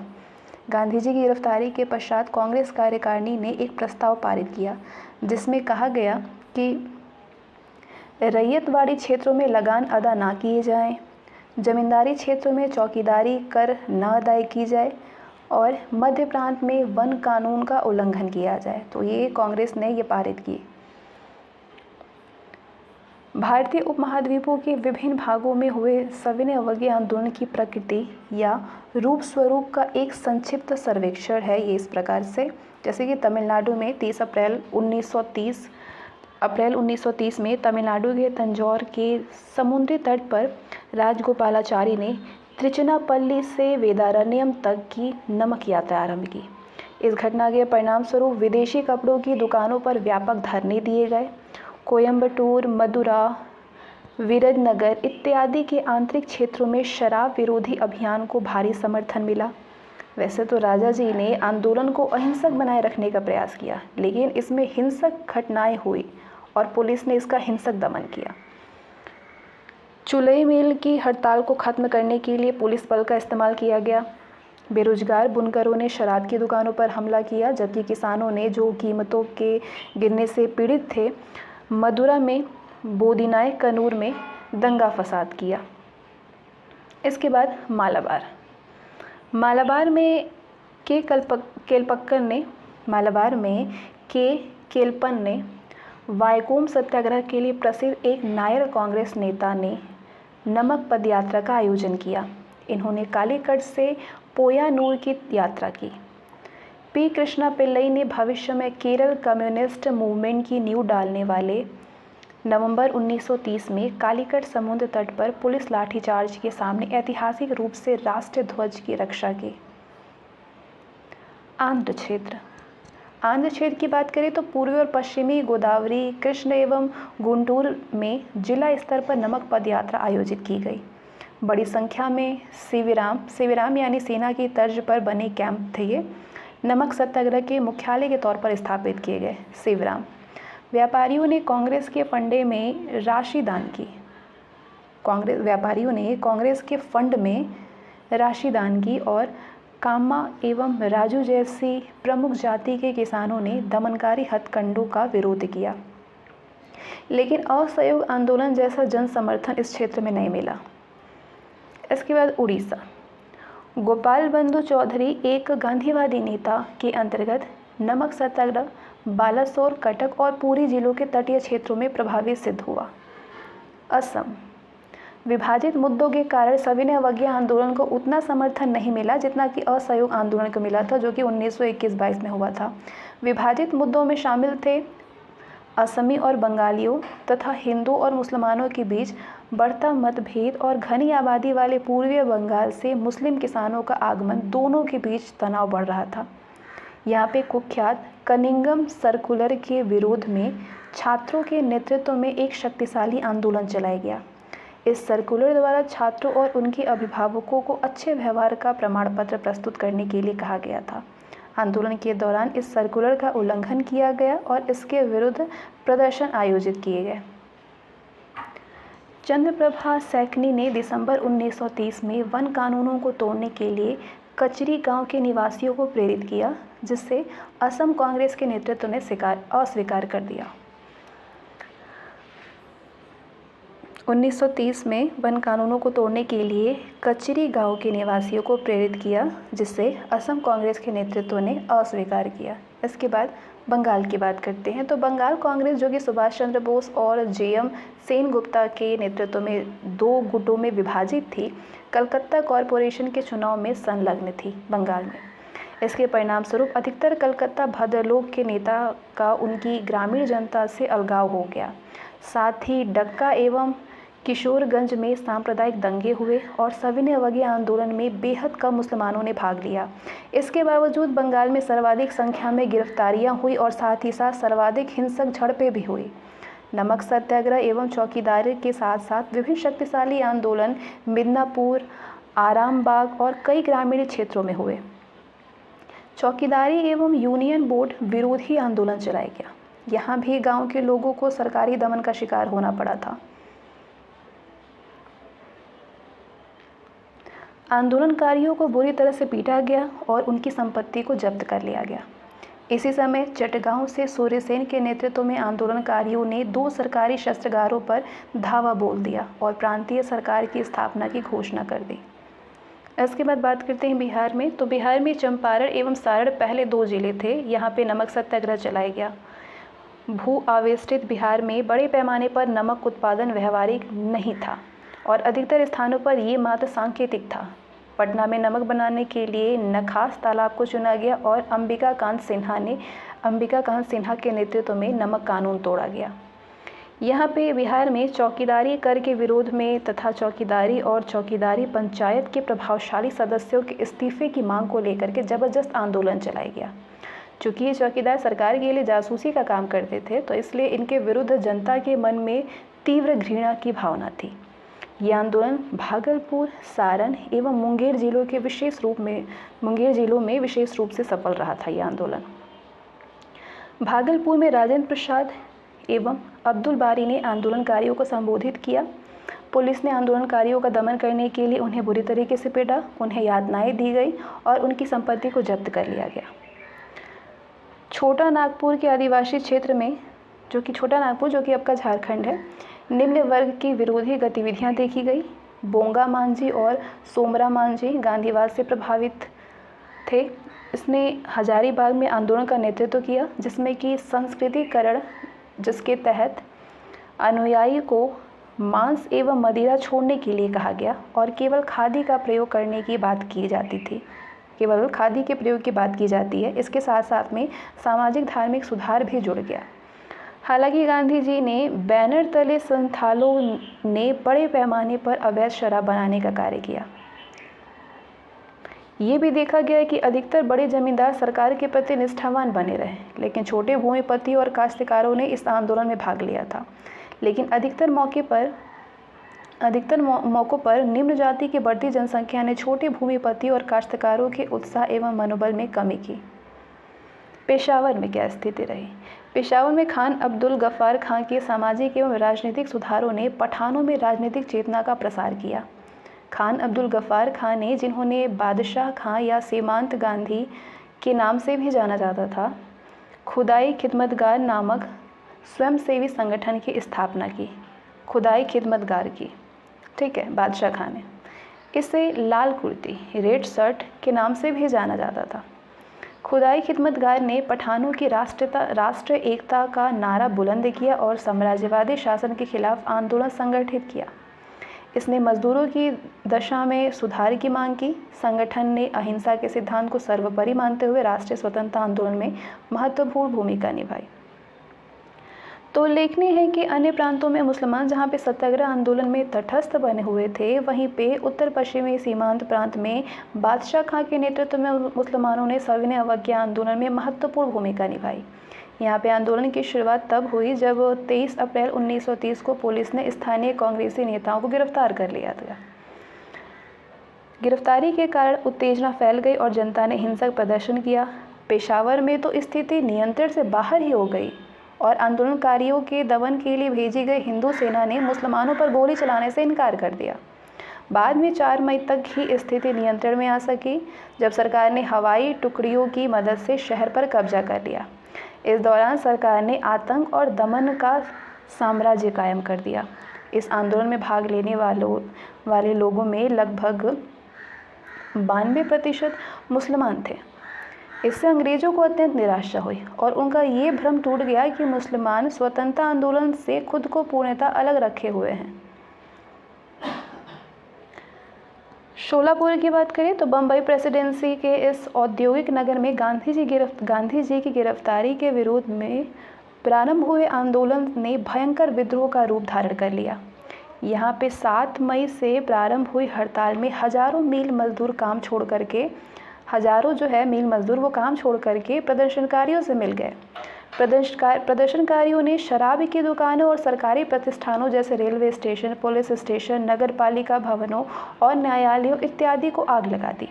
गांधी जी की गिरफ्तारी के पश्चात कांग्रेस कार्यकारिणी ने एक प्रस्ताव पारित किया, जिसमें कहा गया कि रैयतवाड़ी क्षेत्रों में लगान अदा ना किए जाएं, जमींदारी क्षेत्रों में चौकीदारी कर न अदाई की जाए और मध्य प्रांत में वन कानून का उल्लंघन किया जाए। तो ये कांग्रेस ने ये पारित की। भारतीय उपमहाद्वीपों के विभिन्न भागों में हुए सविनय अवज्ञा आंदोलन की प्रकृति या रूप स्वरूप का एक संक्षिप्त सर्वेक्षण है ये इस प्रकार से, जैसे कि तमिलनाडु में 30 अप्रैल 1930 में तमिलनाडु के तंजौर के समुद्री तट पर राजगोपालाचारी ने त्रिचनापल्ली से वेदारण्यम तक की नमक यात्रा आरंभ की। इस घटना के परिणाम स्वरूप विदेशी कपड़ों की दुकानों पर व्यापक धरने दिए गए। कोयम्बटूर, मदुरा, विरुधनगर इत्यादि के आंतरिक क्षेत्रों में शराब विरोधी अभियान को भारी समर्थन मिला। वैसे तो राजा जी ने आंदोलन को अहिंसक बनाए रखने का प्रयास किया, लेकिन इसमें हिंसक घटनाएं हुई और पुलिस ने इसका हिंसक दमन किया। चुलई मिल की हड़ताल को खत्म करने के लिए पुलिस बल का इस्तेमाल किया गया। बेरोजगार बुनकरों ने शराब की दुकानों पर हमला किया, जबकि किसानों ने, जो कीमतों के गिरने से पीड़ित थे, मदुरा में, बोदीनाय कनूर में दंगा फसाद किया। इसके बाद मालाबार में केलपन ने वायकोम सत्याग्रह के लिए प्रसिद्ध एक नायर कांग्रेस नेता ने नमक पदयात्रा का आयोजन किया। इन्होंने कालीकट से पोयानूर की यात्रा की। पी कृष्णा पिल्लई ने भविष्य में केरल कम्युनिस्ट मूवमेंट की नींव डालने वाले नवंबर 1930 में कालीकट समुद्र तट पर पुलिस लाठीचार्ज के सामने ऐतिहासिक रूप से राष्ट्रीय ध्वज की रक्षा की। आंध्र क्षेत्र की बात करें तो पूर्वी और पश्चिमी गोदावरी, कृष्ण एवं गुंटूर में जिला स्तर पर नमक पदयात्रा आयोजित की गई। बड़ी संख्या में शिविराम यानी सेना की तर्ज पर बने कैंप थे। ये नमक सत्याग्रह के मुख्यालय के तौर पर स्थापित किए गए शिविराम। व्यापारियों ने कांग्रेस के फंड में राशि दान की और कामा एवं राजू जैसी प्रमुख जाति के किसानों ने दमनकारी हथकंडों का विरोध किया, लेकिन असहयोग आंदोलन जैसा जन समर्थन इस क्षेत्र में नहीं मिला। इसके बाद उड़ीसा। गोपाल बंधु चौधरी एक गांधीवादी नेता के अंतर्गत नमक सत्याग्रह बालासोर, कटक और पुरी जिलों के तटीय क्षेत्रों में प्रभावी सिद्ध हुआ। असम। विभाजित मुद्दों के कारण सविनय अवज्ञा आंदोलन को उतना समर्थन नहीं मिला जितना कि असहयोग आंदोलन को मिला था, जो कि 1921-22 में हुआ था। विभाजित मुद्दों में शामिल थे असमी और बंगालियों तथा हिंदू और मुसलमानों के बीच बढ़ता मतभेद और घनी आबादी वाले पूर्वी बंगाल से मुस्लिम किसानों का आगमन, दोनों के बीच तनाव बढ़ रहा था। यहाँ पे कुख्यात कनिंगम सर्कुलर के विरोध में छात्रों के नेतृत्व में एक शक्तिशाली आंदोलन चलाया गया। इस सर्कुलर द्वारा छात्रों और उनके अभिभावकों को अच्छे व्यवहार का प्रमाण पत्र प्रस्तुत करने के लिए कहा गया था। आंदोलन के दौरान इस सर्कुलर का उल्लंघन किया गया और इसके विरुद्ध प्रदर्शन आयोजित किए गए। चंद्रप्रभा सैकनी ने दिसंबर 1930 में वन कानूनों को तोड़ने के लिए कचरी गांव के निवासियों को प्रेरित किया, जिससे असम कांग्रेस के नेतृत्व ने अस्वीकार कर दिया। 1930 में वन कानूनों को तोड़ने के लिए कचरी गांव के निवासियों को प्रेरित किया, जिससे असम कांग्रेस के नेतृत्व ने अस्वीकार किया। इसके बाद बंगाल की बात करते हैं। तो बंगाल कांग्रेस, जो कि सुभाष चंद्र बोस और जेएम सेनगुप्ता के नेतृत्व में 2 गुटों में विभाजित थी, कलकत्ता कॉरपोरेशन के चुनाव में संलग्न थी बंगाल में। इसके परिणाम स्वरूप अधिकतर कलकत्ता भद्रलोक के नेता का उनकी ग्रामीण जनता से अलगाव हो गया। साथ ही डक्का एवं किशोरगंज में सांप्रदायिक दंगे हुए और सविनय अवज्ञा आंदोलन में बेहद कम मुसलमानों ने भाग लिया। इसके बावजूद बंगाल में सर्वाधिक संख्या में गिरफ्तारियां हुई और साथ ही साथ सर्वाधिक हिंसक झड़पें भी हुई। नमक सत्याग्रह एवं चौकीदारी के साथ साथ विभिन्न शक्तिशाली आंदोलन मिदनापुर, आरामबाग और कई ग्रामीण क्षेत्रों में हुए। चौकीदारी एवं यूनियन बोर्ड विरोधी आंदोलन चलाया गया। यहाँ भी गांव के लोगों को सरकारी दमन का शिकार होना पड़ा था। आंदोलनकारियों को बुरी तरह से पीटा गया और उनकी संपत्ति को जब्त कर लिया गया। इसी समय चटगांव से सूर्यसेन के नेतृत्व में आंदोलनकारियों ने 2 सरकारी शस्त्रागारों पर धावा बोल दिया और प्रांतीय सरकार की स्थापना की घोषणा कर दी। इसके बाद बात करते हैं बिहार में। तो बिहार में चंपारण एवं सारण पहले 2 जिले थे। यहाँ पे नमक सत्याग्रह चलाया गया। भू आवेष्टित बिहार में बड़े पैमाने पर नमक उत्पादन व्यावहारिक नहीं था और अधिकतर स्थानों पर ये मात्र सांकेतिक था। पटना में नमक बनाने के लिए नखास तालाब को चुना गया और अंबिका कांत सिन्हा के नेतृत्व में नमक कानून तोड़ा गया। यहाँ पे बिहार में चौकीदारी कर के विरोध में तथा चौकीदारी और चौकीदारी पंचायत के प्रभावशाली सदस्यों के इस्तीफे की मांग को लेकर के जबरदस्त आंदोलन चलाया गया। चूँकि ये चौकीदार सरकार के लिए जासूसी का काम करते थे, तो इसलिए इनके विरुद्ध जनता के मन में तीव्र घृणा की भावना थी। ये आंदोलन भागलपुर, सारण एवं मुंगेर जिलों में विशेष रूप से सफल रहा था। ये आंदोलन भागलपुर में राजेंद्र प्रसाद एवं अब्दुल बारी ने आंदोलनकारियों को संबोधित किया। पुलिस ने आंदोलनकारियों का दमन करने के लिए उन्हें बुरी तरीके से पीटा, उन्हें यातनाएं दी गई और उनकी संपत्ति को जब्त कर लिया गया। छोटा नागपुर के आदिवासी क्षेत्र में, जो कि छोटा नागपुर जो कि अब का झारखंड है, निम्न वर्ग की विरोधी गतिविधियां देखी गई। बोंगा मांझी और सोमरा मांझी गांधीवाद से प्रभावित थे। इसने हजारीबाग में आंदोलन का नेतृत्व किया, जिसमें कि संस्कृतिकरण, जिसके तहत अनुयायी को मांस एवं मदिरा छोड़ने के लिए कहा गया और केवल खादी का प्रयोग करने की बात की जाती थी। केवल खादी के प्रयोग की बात की जाती है। इसके साथ साथ में सामाजिक धार्मिक सुधार भी जुड़ गया। हालांकि गांधी जी ने बैनर तले संथालों ने बड़े पैमाने पर अवैध शराब बनाने का कार्य किया। ये भी देखा गया कि अधिकतर बड़े जमींदार सरकार के प्रति निष्ठावान बने रहे, लेकिन छोटे भूमिपति और काश्तकारों ने इस आंदोलन में भाग लिया था। लेकिन अधिकतर मौक़ों पर निम्न जाति की बढ़ती जनसंख्या ने छोटे भूमिपति और काश्तकारों के उत्साह एवं मनोबल में कमी की। पेशावर में क्या स्थिति रही? पेशावर में खान अब्दुल गफ्फार खां के सामाजिक एवं राजनीतिक सुधारों ने पठानों में राजनीतिक चेतना का प्रसार किया। खान अब्दुल गफ्फार खां ने, जिन्होंने बादशाह खां या सीमांत गांधी के नाम से भी जाना जाता था, खुदाई खिदमतगार नामक स्वयंसेवी संगठन की स्थापना की। खुदाई खिदमतगार की, ठीक है, बादशाह खां ने। इसे लाल कुर्ती, रेड शर्ट के नाम से भी जाना जाता था। खुदाई खिदमतगार ने पठानों की राष्ट्र एकता का नारा बुलंद किया और साम्राज्यवादी शासन के खिलाफ आंदोलन संगठित किया। इसने मजदूरों की दशा में सुधार की मांग की। संगठन ने अहिंसा के सिद्धांत को सर्वोपरि मानते हुए राष्ट्रीय स्वतंत्रता आंदोलन में महत्वपूर्ण भूमिका निभाई। तो उल्लेखनीय है कि अन्य प्रांतों में मुसलमान जहाँ पे सत्याग्रह आंदोलन में तटस्थ बने हुए थे, वहीं पे उत्तर पश्चिमी सीमांत प्रांत में बादशाह खां के नेतृत्व में मुसलमानों ने सविनय अवज्ञा आंदोलन में महत्वपूर्ण भूमिका निभाई। यहाँ पे आंदोलन की शुरुआत तब हुई जब 23 अप्रैल 1930 को पुलिस ने स्थानीय कांग्रेसी नेताओं को गिरफ्तार कर लिया था। गिरफ्तारी के कारण उत्तेजना फैल गई और जनता ने हिंसक प्रदर्शन किया। पेशावर में तो स्थिति नियंत्रण से बाहर ही हो गई और आंदोलनकारियों के दमन के लिए भेजी गई हिंदू सेना ने मुसलमानों पर गोली चलाने से इनकार कर दिया। बाद में 4 मई तक ही स्थिति नियंत्रण में आ सकी, जब सरकार ने हवाई टुकड़ियों की मदद से शहर पर कब्जा कर लिया। इस दौरान सरकार ने आतंक और दमन का साम्राज्य कायम कर दिया। इस आंदोलन में भाग लेने वाले लोगों में लगभग 92% मुसलमान थे। इससे अंग्रेजों को अत्यंत निराशा हुई और उनका ये भ्रम टूट गया कि मुसलमान स्वतंत्रता आंदोलन से खुद को पूर्णतः अलग रखे हुए हैं। शोलापुर की बात करें तो बम्बई प्रेसिडेंसी के इस औद्योगिक नगर में गांधी जी की गिरफ्तारी के विरोध में प्रारंभ हुए आंदोलन ने भयंकर विद्रोह का रूप धारण कर लिया। यहाँ पे 7 मई से प्रारंभ हुई हड़ताल में हजारों मील मजदूर काम छोड़ करके प्रदर्शनकारियों से मिल गए। प्रदर्शनकारियों ने शराब की दुकानों और सरकारी प्रतिष्ठानों जैसे रेलवे स्टेशन, पुलिस स्टेशन, नगर पालिका भवनों और न्यायालयों इत्यादि को आग लगा दी।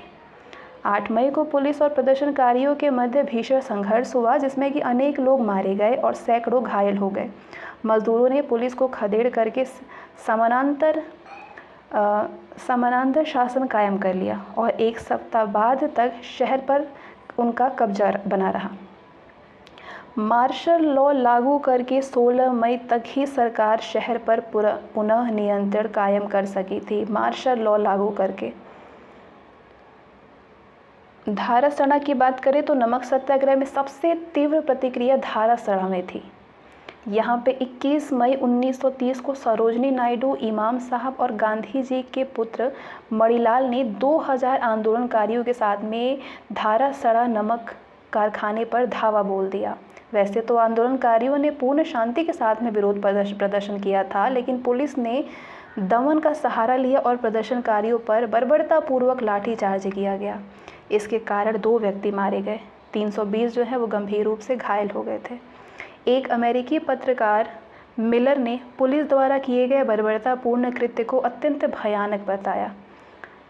8 मई को पुलिस और प्रदर्शनकारियों के मध्य भीषण संघर्ष हुआ, जिसमें कि अनेक लोग मारे गए और सैकड़ों घायल हो गए। मजदूरों ने पुलिस को खदेड़ करके समानांतर शासन कायम कर लिया और 1 सप्ताह बाद तक शहर पर उनका कब्जा बना रहा। मार्शल लॉ लागू करके 16 मई तक ही सरकार शहर पर पुनः नियंत्रण कायम कर सकी थी। मार्शल लॉ लागू करके धारासड़ा की बात करें तो नमक सत्याग्रह में सबसे तीव्र प्रतिक्रिया धारासड़ा में थी। यहाँ पे 21 मई 1930 को सरोजनी नायडू, इमाम साहब और गांधी जी के पुत्र मणिलाल ने 2000 आंदोलनकारियों के साथ में धारासड़ा नमक कारखाने पर धावा बोल दिया। वैसे तो आंदोलनकारियों ने पूर्ण शांति के साथ में विरोध प्रदर्शन किया था, लेकिन पुलिस ने दमन का सहारा लिया और प्रदर्शनकारियों पर बर्बरतापूर्वक लाठीचार्ज किया गया। इसके कारण 2 व्यक्ति मारे गए, 320 जो है वो गंभीर रूप से घायल हो गए थे। एक अमेरिकी पत्रकार मिलर ने पुलिस द्वारा किए गए बर्बरतापूर्ण कृत्य को अत्यंत भयानक बताया।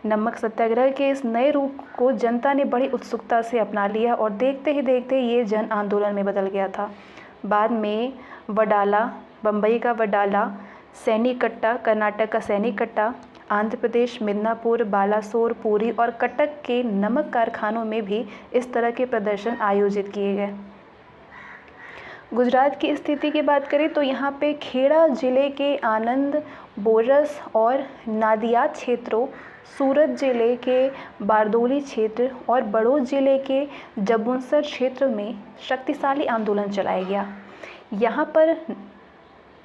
नमक सत्याग्रह के इस नए रूप को जनता ने बड़ी उत्सुकता से अपना लिया और देखते ही देखते ये जन आंदोलन में बदल गया था। बाद में वडाला, बम्बई का वडाला, सैनीकट्टा, कर्नाटक का सैनीकट्टा, आंध्र प्रदेश मिदनापुर, बालासोर, पुरी और कटक के नमक कारखानों में भी इस तरह के प्रदर्शन आयोजित किए गए। गुजरात की स्थिति की बात करें तो यहाँ पे खेड़ा जिले के आनंद, बोरस और नादियाद क्षेत्रों, सूरत जिले के बारदोली क्षेत्र और बड़ौद जिले के जबुंसर क्षेत्र में शक्तिशाली आंदोलन चलाया गया। यहाँ पर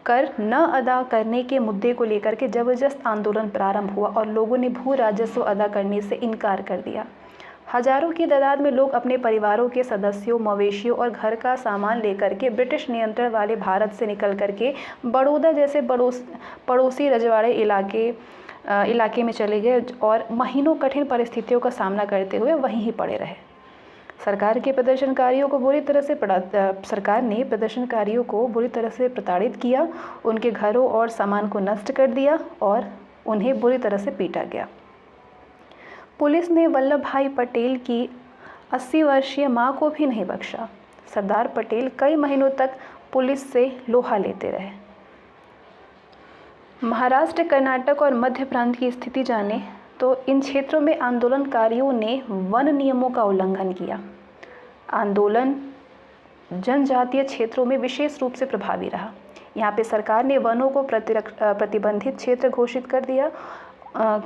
कर न अदा करने के मुद्दे को लेकर के जबरदस्त आंदोलन प्रारंभ हुआ और लोगों ने भू राजस्व अदा करने से इनकार कर दिया। हजारों की तादाद में लोग अपने परिवारों के सदस्यों, मवेशियों और घर का सामान लेकर के ब्रिटिश नियंत्रण वाले भारत से निकल करके बड़ौदा जैसे पड़ोसी रजवाड़े इलाके में चले गए और महीनों कठिन परिस्थितियों का सामना करते हुए वहीं ही पड़े रहे। सरकार ने प्रदर्शनकारियों को बुरी तरह से प्रताड़ित किया, उनके घरों और सामान को नष्ट कर दिया और उन्हें बुरी तरह से पीटा गया। पुलिस ने वल्लभ भाई पटेल की 80 वर्षीय मां को भी नहीं बख्शा। सरदार पटेल कई महीनों तक पुलिस से लोहा लेते रहे। महाराष्ट्र, कर्नाटक और मध्य प्रांत की स्थिति जाने तो इन क्षेत्रों में आंदोलनकारियों ने वन नियमों का उल्लंघन किया। आंदोलन जनजातीय क्षेत्रों में विशेष रूप से प्रभावी रहा। यहाँ पे सरकार ने वनों को प्रतिबंधित क्षेत्र घोषित कर दिया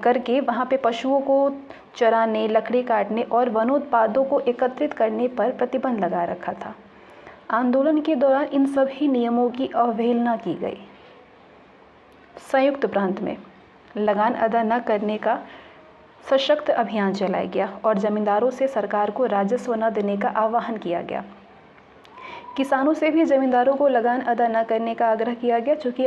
करके वहाँ पे पशुओं को चराने, लकड़ी काटने और वनोत्पादों को एकत्रित करने पर प्रतिबंध लगा रखा था। आंदोलन के दौरान इन सभी नियमों की अवहेलना की गई। संयुक्त प्रांत में लगान अदा न करने का सशक्त अभियान चलाया गया और जमींदारों से सरकार को राजस्व न देने का आह्वान किया गया। किसानों से भी जमींदारों को लगान अदा न करने का आग्रह किया गया, चूँकि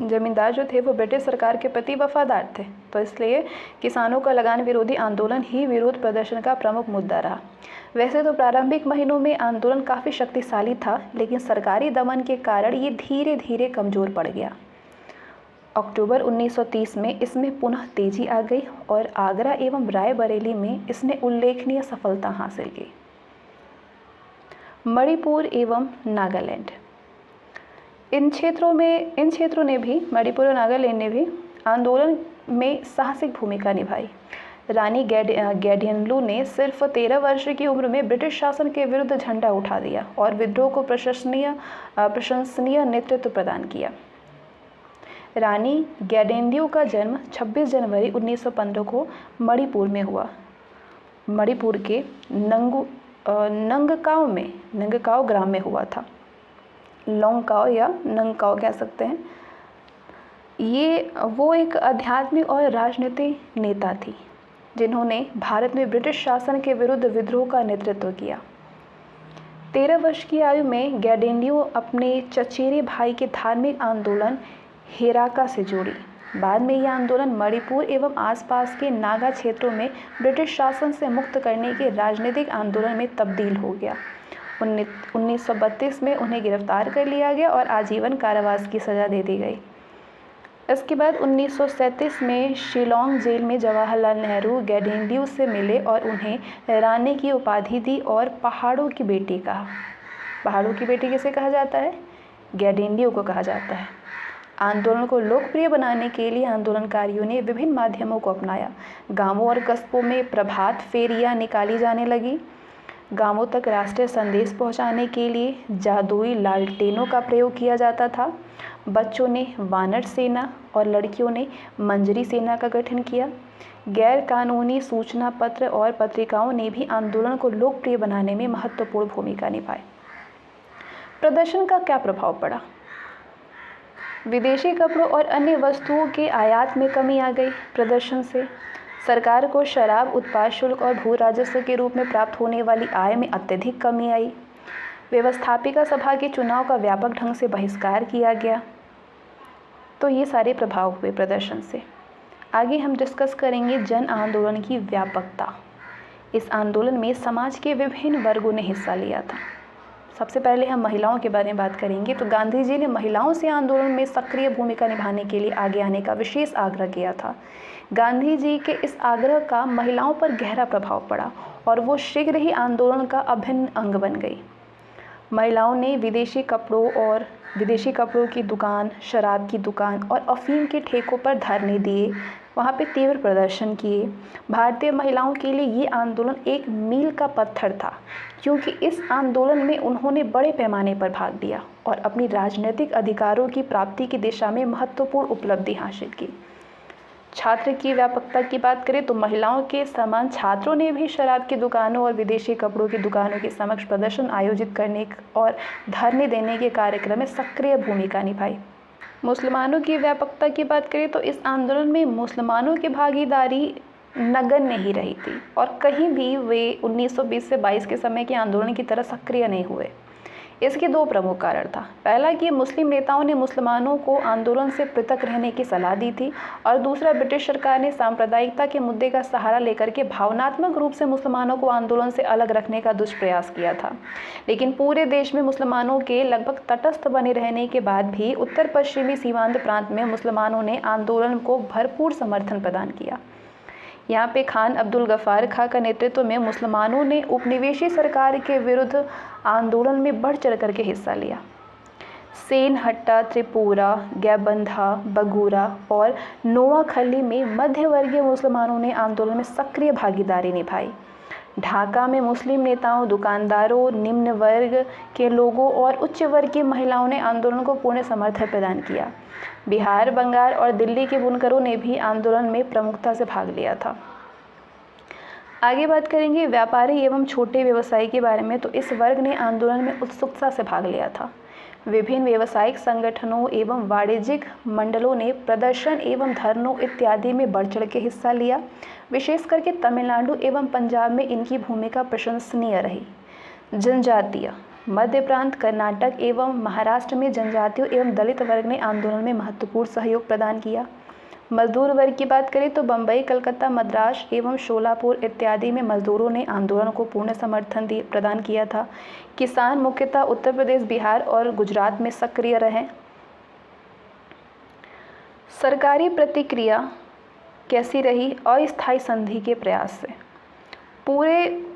ज़मींदार जो थे वो ब्रिटिश सरकार के प्रति वफादार थे, तो इसलिए किसानों का लगान विरोधी आंदोलन ही विरोध प्रदर्शन का प्रमुख मुद्दा रहा। वैसे तो प्रारंभिक महीनों में आंदोलन काफ़ी शक्तिशाली था, लेकिन सरकारी दमन के कारण ये धीरे धीरे कमज़ोर पड़ गया। अक्टूबर 1930 में इसमें पुनः तेजी आ गई और आगरा एवं रायबरेली में इसने उल्लेखनीय सफलता हासिल की। मणिपुर एवं नागालैंड, इन क्षेत्रों ने भी, मणिपुर और नागालैंड ने भी आंदोलन में साहसिक भूमिका निभाई। रानी गैडियनलू ने सिर्फ 13 वर्ष की उम्र में ब्रिटिश शासन के विरुद्ध झंडा उठा दिया और विद्रोह को प्रशंसनीय नेतृत्व प्रदान किया। रानी गैडियनलू का जन्म 26 जनवरी 1915 को मणिपुर में हुआ। मणिपुर के नंगकाओ ग्राम में हुआ था। लोंगकाओ या नंगकाओ कह सकते हैं। वो एक आध्यात्मिक और राजनीतिक नेता थी जिन्होंने भारत में ब्रिटिश शासन के विरुद्ध विद्रोह का नेतृत्व किया। 13 वर्ष की आयु में गैडियनलू अपने चचेरे भाई के धार्मिक आंदोलन हेराका से जुड़ी। बाद में यह आंदोलन मणिपुर एवं आसपास के नागा क्षेत्रों में ब्रिटिश शासन से मुक्त करने के राजनीतिक आंदोलन में तब्दील हो गया। 1932 में उन्हें गिरफ्तार कर लिया गया और आजीवन कारावास की सज़ा दे दी गई। इसके बाद 1937 में शिलोंग जेल में जवाहरलाल नेहरू गैडियनलू से मिले और उन्हें रानी की उपाधि दी और पहाड़ों की बेटी कहा। पहाड़ों की बेटी किसे कहा जाता है? गैडियनलू को कहा जाता है। आंदोलन को लोकप्रिय बनाने के लिए आंदोलनकारियों ने विभिन्न माध्यमों को अपनाया। गांवों और कस्बों में प्रभात फेरियां निकाली जाने लगी। गांवों तक राष्ट्रीय संदेश पहुंचाने के लिए जादुई लालटेनों का प्रयोग किया जाता था। बच्चों ने वानर सेना और लड़कियों ने मंजरी सेना का गठन किया। गैर कानूनी सूचना पत्र और पत्रिकाओं ने भी आंदोलन को लोकप्रिय बनाने में महत्वपूर्ण भूमिका निभाई। प्रदर्शन का क्या प्रभाव पड़ा? विदेशी कपड़ों और अन्य वस्तुओं के आयात में कमी आ गई। प्रदर्शन से सरकार को शराब उत्पाद शुल्क और भू राजस्व के रूप में प्राप्त होने वाली आय में अत्यधिक कमी आई। व्यवस्थापिका सभा के चुनाव का व्यापक ढंग से बहिष्कार किया गया। तो ये सारे प्रभाव हुए प्रदर्शन से। आगे हम डिस्कस करेंगे जन आंदोलन की व्यापकता। इस आंदोलन में समाज के विभिन्न वर्गों ने हिस्सा लिया था। सबसे पहले हम महिलाओं के बारे में बात करेंगे। तो गांधी जी ने महिलाओं से आंदोलन में सक्रिय भूमिका निभाने के लिए आगे आने का विशेष आग्रह किया था। गांधी जी के इस आग्रह का महिलाओं पर गहरा प्रभाव पड़ा और वो शीघ्र ही आंदोलन का अभिन्न अंग बन गई। महिलाओं ने विदेशी कपड़ों की दुकान, शराब की दुकान और अफीम के ठेकों पर धरने दिए, वहाँ पे तीव्र प्रदर्शन किए। भारतीय महिलाओं के लिए ये आंदोलन एक मील का पत्थर था, क्योंकि इस आंदोलन में उन्होंने बड़े पैमाने पर भाग लिया और अपनी राजनीतिक अधिकारों की प्राप्ति की दिशा में महत्वपूर्ण उपलब्धि हासिल की। छात्र की व्यापकता की बात करें तो महिलाओं के समान छात्रों ने भी शराब की दुकानों और विदेशी कपड़ों की दुकानों के समक्ष प्रदर्शन आयोजित करने और धरने देने के कार्यक्रम में सक्रिय भूमिका निभाई। मुसलमानों की व्यापकता की बात करें तो इस आंदोलन में मुसलमानों की भागीदारी नगण्य नहीं रही थी और कहीं भी वे 1920 से 22 के समय के आंदोलन की तरह सक्रिय नहीं हुए। इसके दो प्रमुख कारण था। पहला कि मुस्लिम नेताओं ने मुसलमानों को आंदोलन से पृथक रहने की सलाह दी थी और दूसरा ब्रिटिश सरकार ने सांप्रदायिकता के मुद्दे का सहारा लेकर के भावनात्मक रूप से मुसलमानों को आंदोलन से अलग रखने का दुष्प्रयास किया था। लेकिन पूरे देश में मुसलमानों के लगभग तटस्थ बने रहने के बाद भी उत्तर पश्चिमी सीमांत प्रांत में मुसलमानों ने आंदोलन को भरपूर समर्थन प्रदान किया। यहाँ पे खान अब्दुल गफ्फार खां का नेतृत्व में मुसलमानों ने उपनिवेशी सरकार के विरुद्ध आंदोलन में बढ़ चढ़ करके हिस्सा लिया। सेनहट्टा, त्रिपुरा, गैबंधा, बगूरा और नोआखली में मध्यवर्गीय मुसलमानों ने आंदोलन में सक्रिय भागीदारी निभाई। ढाका में मुस्लिम नेताओं, दुकानदारों, निम्न वर्ग के लोगों और उच्च वर्ग की महिलाओं ने आंदोलन को पूर्ण समर्थन प्रदान किया। बिहार, बंगाल और दिल्ली के बुनकरों ने भी आंदोलन में प्रमुखता से भाग लिया था। आगे बात करेंगे व्यापारी एवं छोटे व्यवसायी के बारे में। तो इस वर्ग ने आंदोलन में उत्सुकता से भाग लिया था। विभिन्न व्यावसायिक संगठनों एवं वाणिज्यिक मंडलों ने प्रदर्शन एवं धरनों इत्यादि में बढ़ चढ़ के हिस्सा लिया। विशेष करके तमिलनाडु एवं पंजाब में इनकी भूमिका प्रशंसनीय रही। जनजातीय मध्य प्रांत, कर्नाटक एवं महाराष्ट्र में जनजातियों एवं दलित वर्ग ने आंदोलन में महत्वपूर्ण सहयोग प्रदान किया। मजदूर वर्ग की बात करें तो बम्बई, कलकत्ता, मद्रास एवं शोलापुर इत्यादि में मजदूरों ने आंदोलन को पूर्ण समर्थन प्रदान किया था। किसान मुख्यतः उत्तर प्रदेश, बिहार और गुजरात में सक्रिय रहे। सरकारी प्रतिक्रिया कैसी रही? अस्थायी संधि के प्रयास से पूरे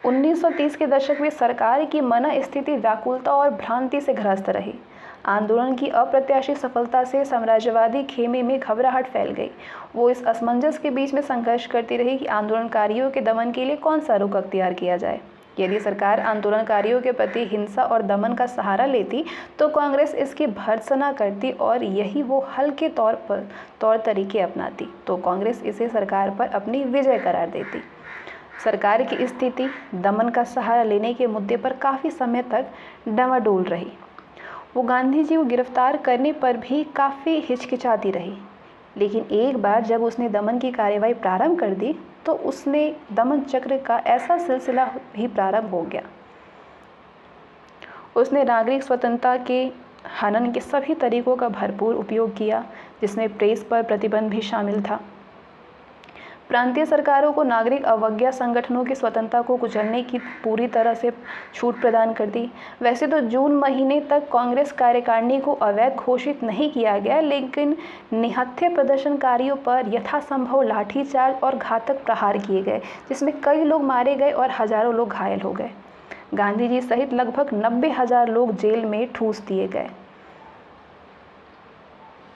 1930 के दशक में सरकार की मनस्थिति व्याकुलता और भ्रांति से ग्रस्त रही। आंदोलन की अप्रत्याशित सफलता से साम्राज्यवादी खेमे में घबराहट फैल गई। वो इस असमंजस के बीच में संघर्ष करती रही कि आंदोलनकारियों के दमन के लिए कौन सा रुख अख्तियार किया जाए। यदि सरकार आंदोलनकारियों के प्रति हिंसा और दमन का सहारा लेती तो कांग्रेस इसकी भर्त्सना करती और यही वो हल के तौर तरीके अपनाती तो कांग्रेस इसे सरकार पर अपनी विजय करार देती। सरकार की स्थिति दमन का सहारा लेने के मुद्दे पर काफ़ी समय तक डामाडोल रही। वो गांधी जी को गिरफ्तार करने पर भी काफ़ी हिचकिचाती रही, लेकिन एक बार जब उसने दमन की कार्यवाही प्रारंभ कर दी तो उसने दमन चक्र का ऐसा सिलसिला ही प्रारंभ हो गया। उसने नागरिक स्वतंत्रता के हनन के सभी तरीकों का भरपूर उपयोग किया, जिसमें प्रेस पर प्रतिबंध भी शामिल था। प्रांतीय सरकारों को नागरिक अवज्ञा संगठनों की स्वतंत्रता को कुचलने की पूरी तरह से छूट प्रदान कर दी। वैसे तो जून महीने तक कांग्रेस कार्यकारिणी को अवैध घोषित नहीं किया गया, लेकिन निहत्थे प्रदर्शनकारियों पर यथासंभव लाठीचार्ज और घातक प्रहार किए गए, जिसमें कई लोग मारे गए और हजारों लोग घायल हो गए। गांधी जी सहित लगभग 90,000 लोग जेल में ठूस दिए गए।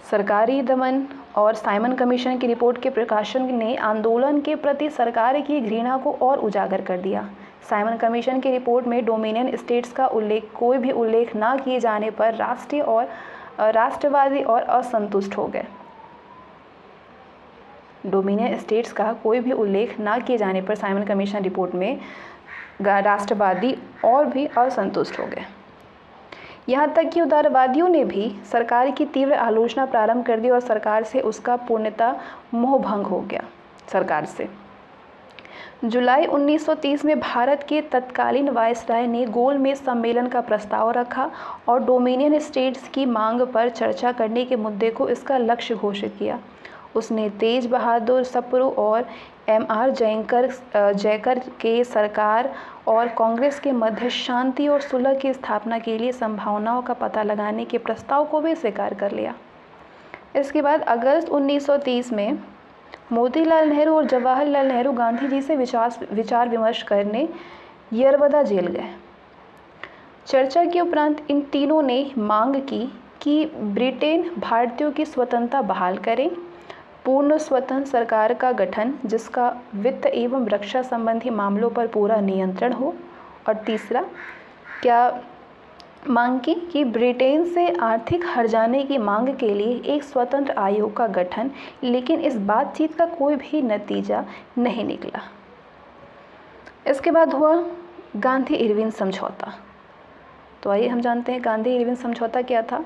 सरकारी दमन और साइमन कमीशन की रिपोर्ट के प्रकाशन ने आंदोलन के प्रति सरकार की घृणा को और उजागर कर दिया। साइमन कमीशन की रिपोर्ट में डोमिनियन स्टेट्स का कोई भी उल्लेख न किए जाने पर राष्ट्रवादी और असंतुष्ट हो गए। डोमिनियन स्टेट्स का कोई भी उल्लेख न किए जाने पर साइमन कमीशन रिपोर्ट में राष्ट्रवादी और भी असंतुष्ट हो गए। यहाँ तक कि उदारवादियों ने भी सरकार की तीव्र आलोचना प्रारंभ कर दी और सरकार से उसका पूर्णतः मोहभंग हो गया। सरकार से जुलाई 1930 में भारत के तत्कालीन वायसराय ने गोलमेज सम्मेलन का प्रस्ताव रखा और डोमिनियन स्टेट्स की मांग पर चर्चा करने के मुद्दे को इसका लक्ष्य घोषित किया। उसने तेज बहादुर सप्रू और M.R. जयकर के सरकार और कांग्रेस के मध्य शांति और सुलह की स्थापना के लिए संभावनाओं का पता लगाने के प्रस्ताव को भी स्वीकार कर लिया। इसके बाद अगस्त 1930 में मोतीलाल नेहरू और जवाहरलाल नेहरू गांधी जी से विचार विमर्श करने यरवदा जेल गए। चर्चा के उपरांत इन तीनों ने मांग की कि ब्रिटेन भारतीयों की स्वतंत्रता बहाल करे, पूर्ण स्वतंत्र सरकार का गठन जिसका वित्त एवं रक्षा संबंधी मामलों पर पूरा नियंत्रण हो, और तीसरा क्या मांग की कि ब्रिटेन से आर्थिक हर्जाने की मांग के लिए एक स्वतंत्र आयोग का गठन, लेकिन इस बातचीत का कोई भी नतीजा नहीं निकला। इसके बाद हुआ गांधी इरविन समझौता। तो आइए हम जानते हैं गांधी इरविन समझौता क्या था।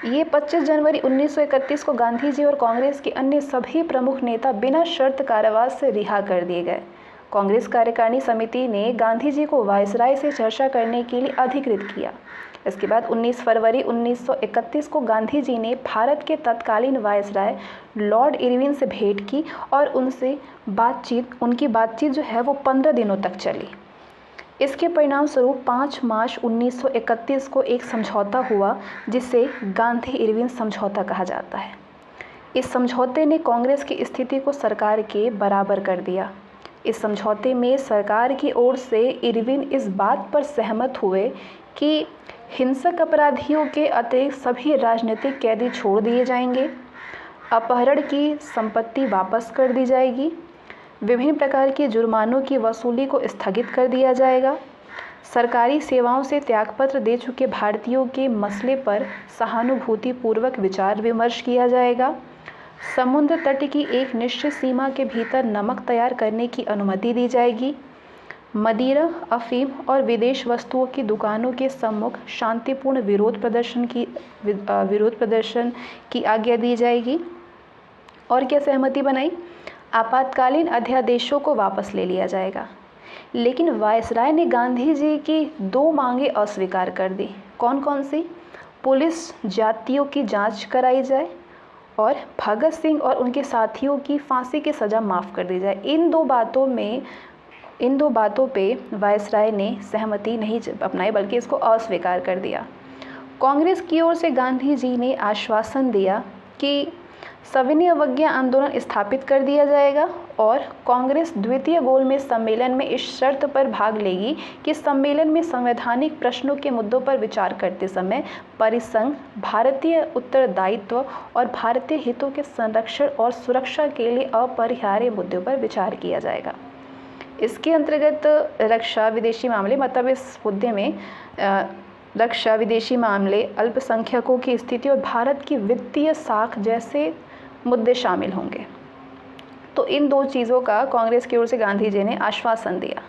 ये 25 जनवरी 1931 को गांधी जी और कांग्रेस के अन्य सभी प्रमुख नेता बिना शर्त कारावास से रिहा कर दिए गए। कांग्रेस कार्यकारिणी समिति ने गांधी जी को वायसराय से चर्चा करने के लिए अधिकृत किया। इसके बाद 19 फरवरी 1931 को गांधी जी ने भारत के तत्कालीन वायसराय लॉर्ड इरविन से भेंट की और उनकी बातचीत जो है वो 15 दिनों तक चली। इसके परिणाम स्वरूप 5 मार्च 1931 को एक समझौता हुआ जिसे गांधी इरविन समझौता कहा जाता है। इस समझौते ने कांग्रेस की स्थिति को सरकार के बराबर कर दिया। इस समझौते में सरकार की ओर से इरविन इस बात पर सहमत हुए कि हिंसक अपराधियों के अतिरिक्त सभी राजनीतिक कैदी छोड़ दिए जाएंगे, अपहरण की संपत्ति वापस कर दी जाएगी, विभिन्न प्रकार के जुर्मानों की वसूली को स्थगित कर दिया जाएगा, सरकारी सेवाओं से त्यागपत्र दे चुके भारतीयों के मसले पर सहानुभूतिपूर्वक विचार विमर्श किया जाएगा, समुद्र तट की एक निश्चित सीमा के भीतर नमक तैयार करने की अनुमति दी जाएगी, मदिरा, अफीम और विदेश वस्तुओं की दुकानों के सम्मुख शांतिपूर्ण विरोध प्रदर्शन की आज्ञा दी जाएगी। और क्या सहमति बनाई? आपातकालीन अध्यादेशों को वापस ले लिया जाएगा। लेकिन वायसराय ने गांधी जी की 2 मांगें अस्वीकार कर दी। कौन कौन सी? पुलिस जातियों की जांच कराई जाए और भगत सिंह और उनके साथियों की फांसी की सज़ा माफ़ कर दी जाए। इन दो बातों पे वायसराय ने सहमति नहीं अपनाई, बल्कि इसको अस्वीकार कर दिया। कांग्रेस की ओर से गांधी जी ने आश्वासन दिया कि सविनय अवज्ञा आंदोलन स्थापित कर दिया जाएगा और कांग्रेस द्वितीय गोलमेज सम्मेलन में इस शर्त पर भाग लेगी कि सम्मेलन में संवैधानिक प्रश्नों के मुद्दों पर विचार करते समय परिसंघ, भारतीय उत्तरदायित्व और भारतीय हितों के संरक्षण और सुरक्षा के लिए अपरिहार्य मुद्दों पर विचार किया जाएगा। इसके अंतर्गत रक्षा, विदेशी मामले, मतलब इस मुद्दे में रक्षा, विदेशी मामले, अल्पसंख्यकों की स्थिति और भारत की वित्तीय साख जैसे मुद्दे शामिल होंगे। तो इन 2 चीज़ों का कांग्रेस की ओर से गांधी जी ने आश्वासन दिया।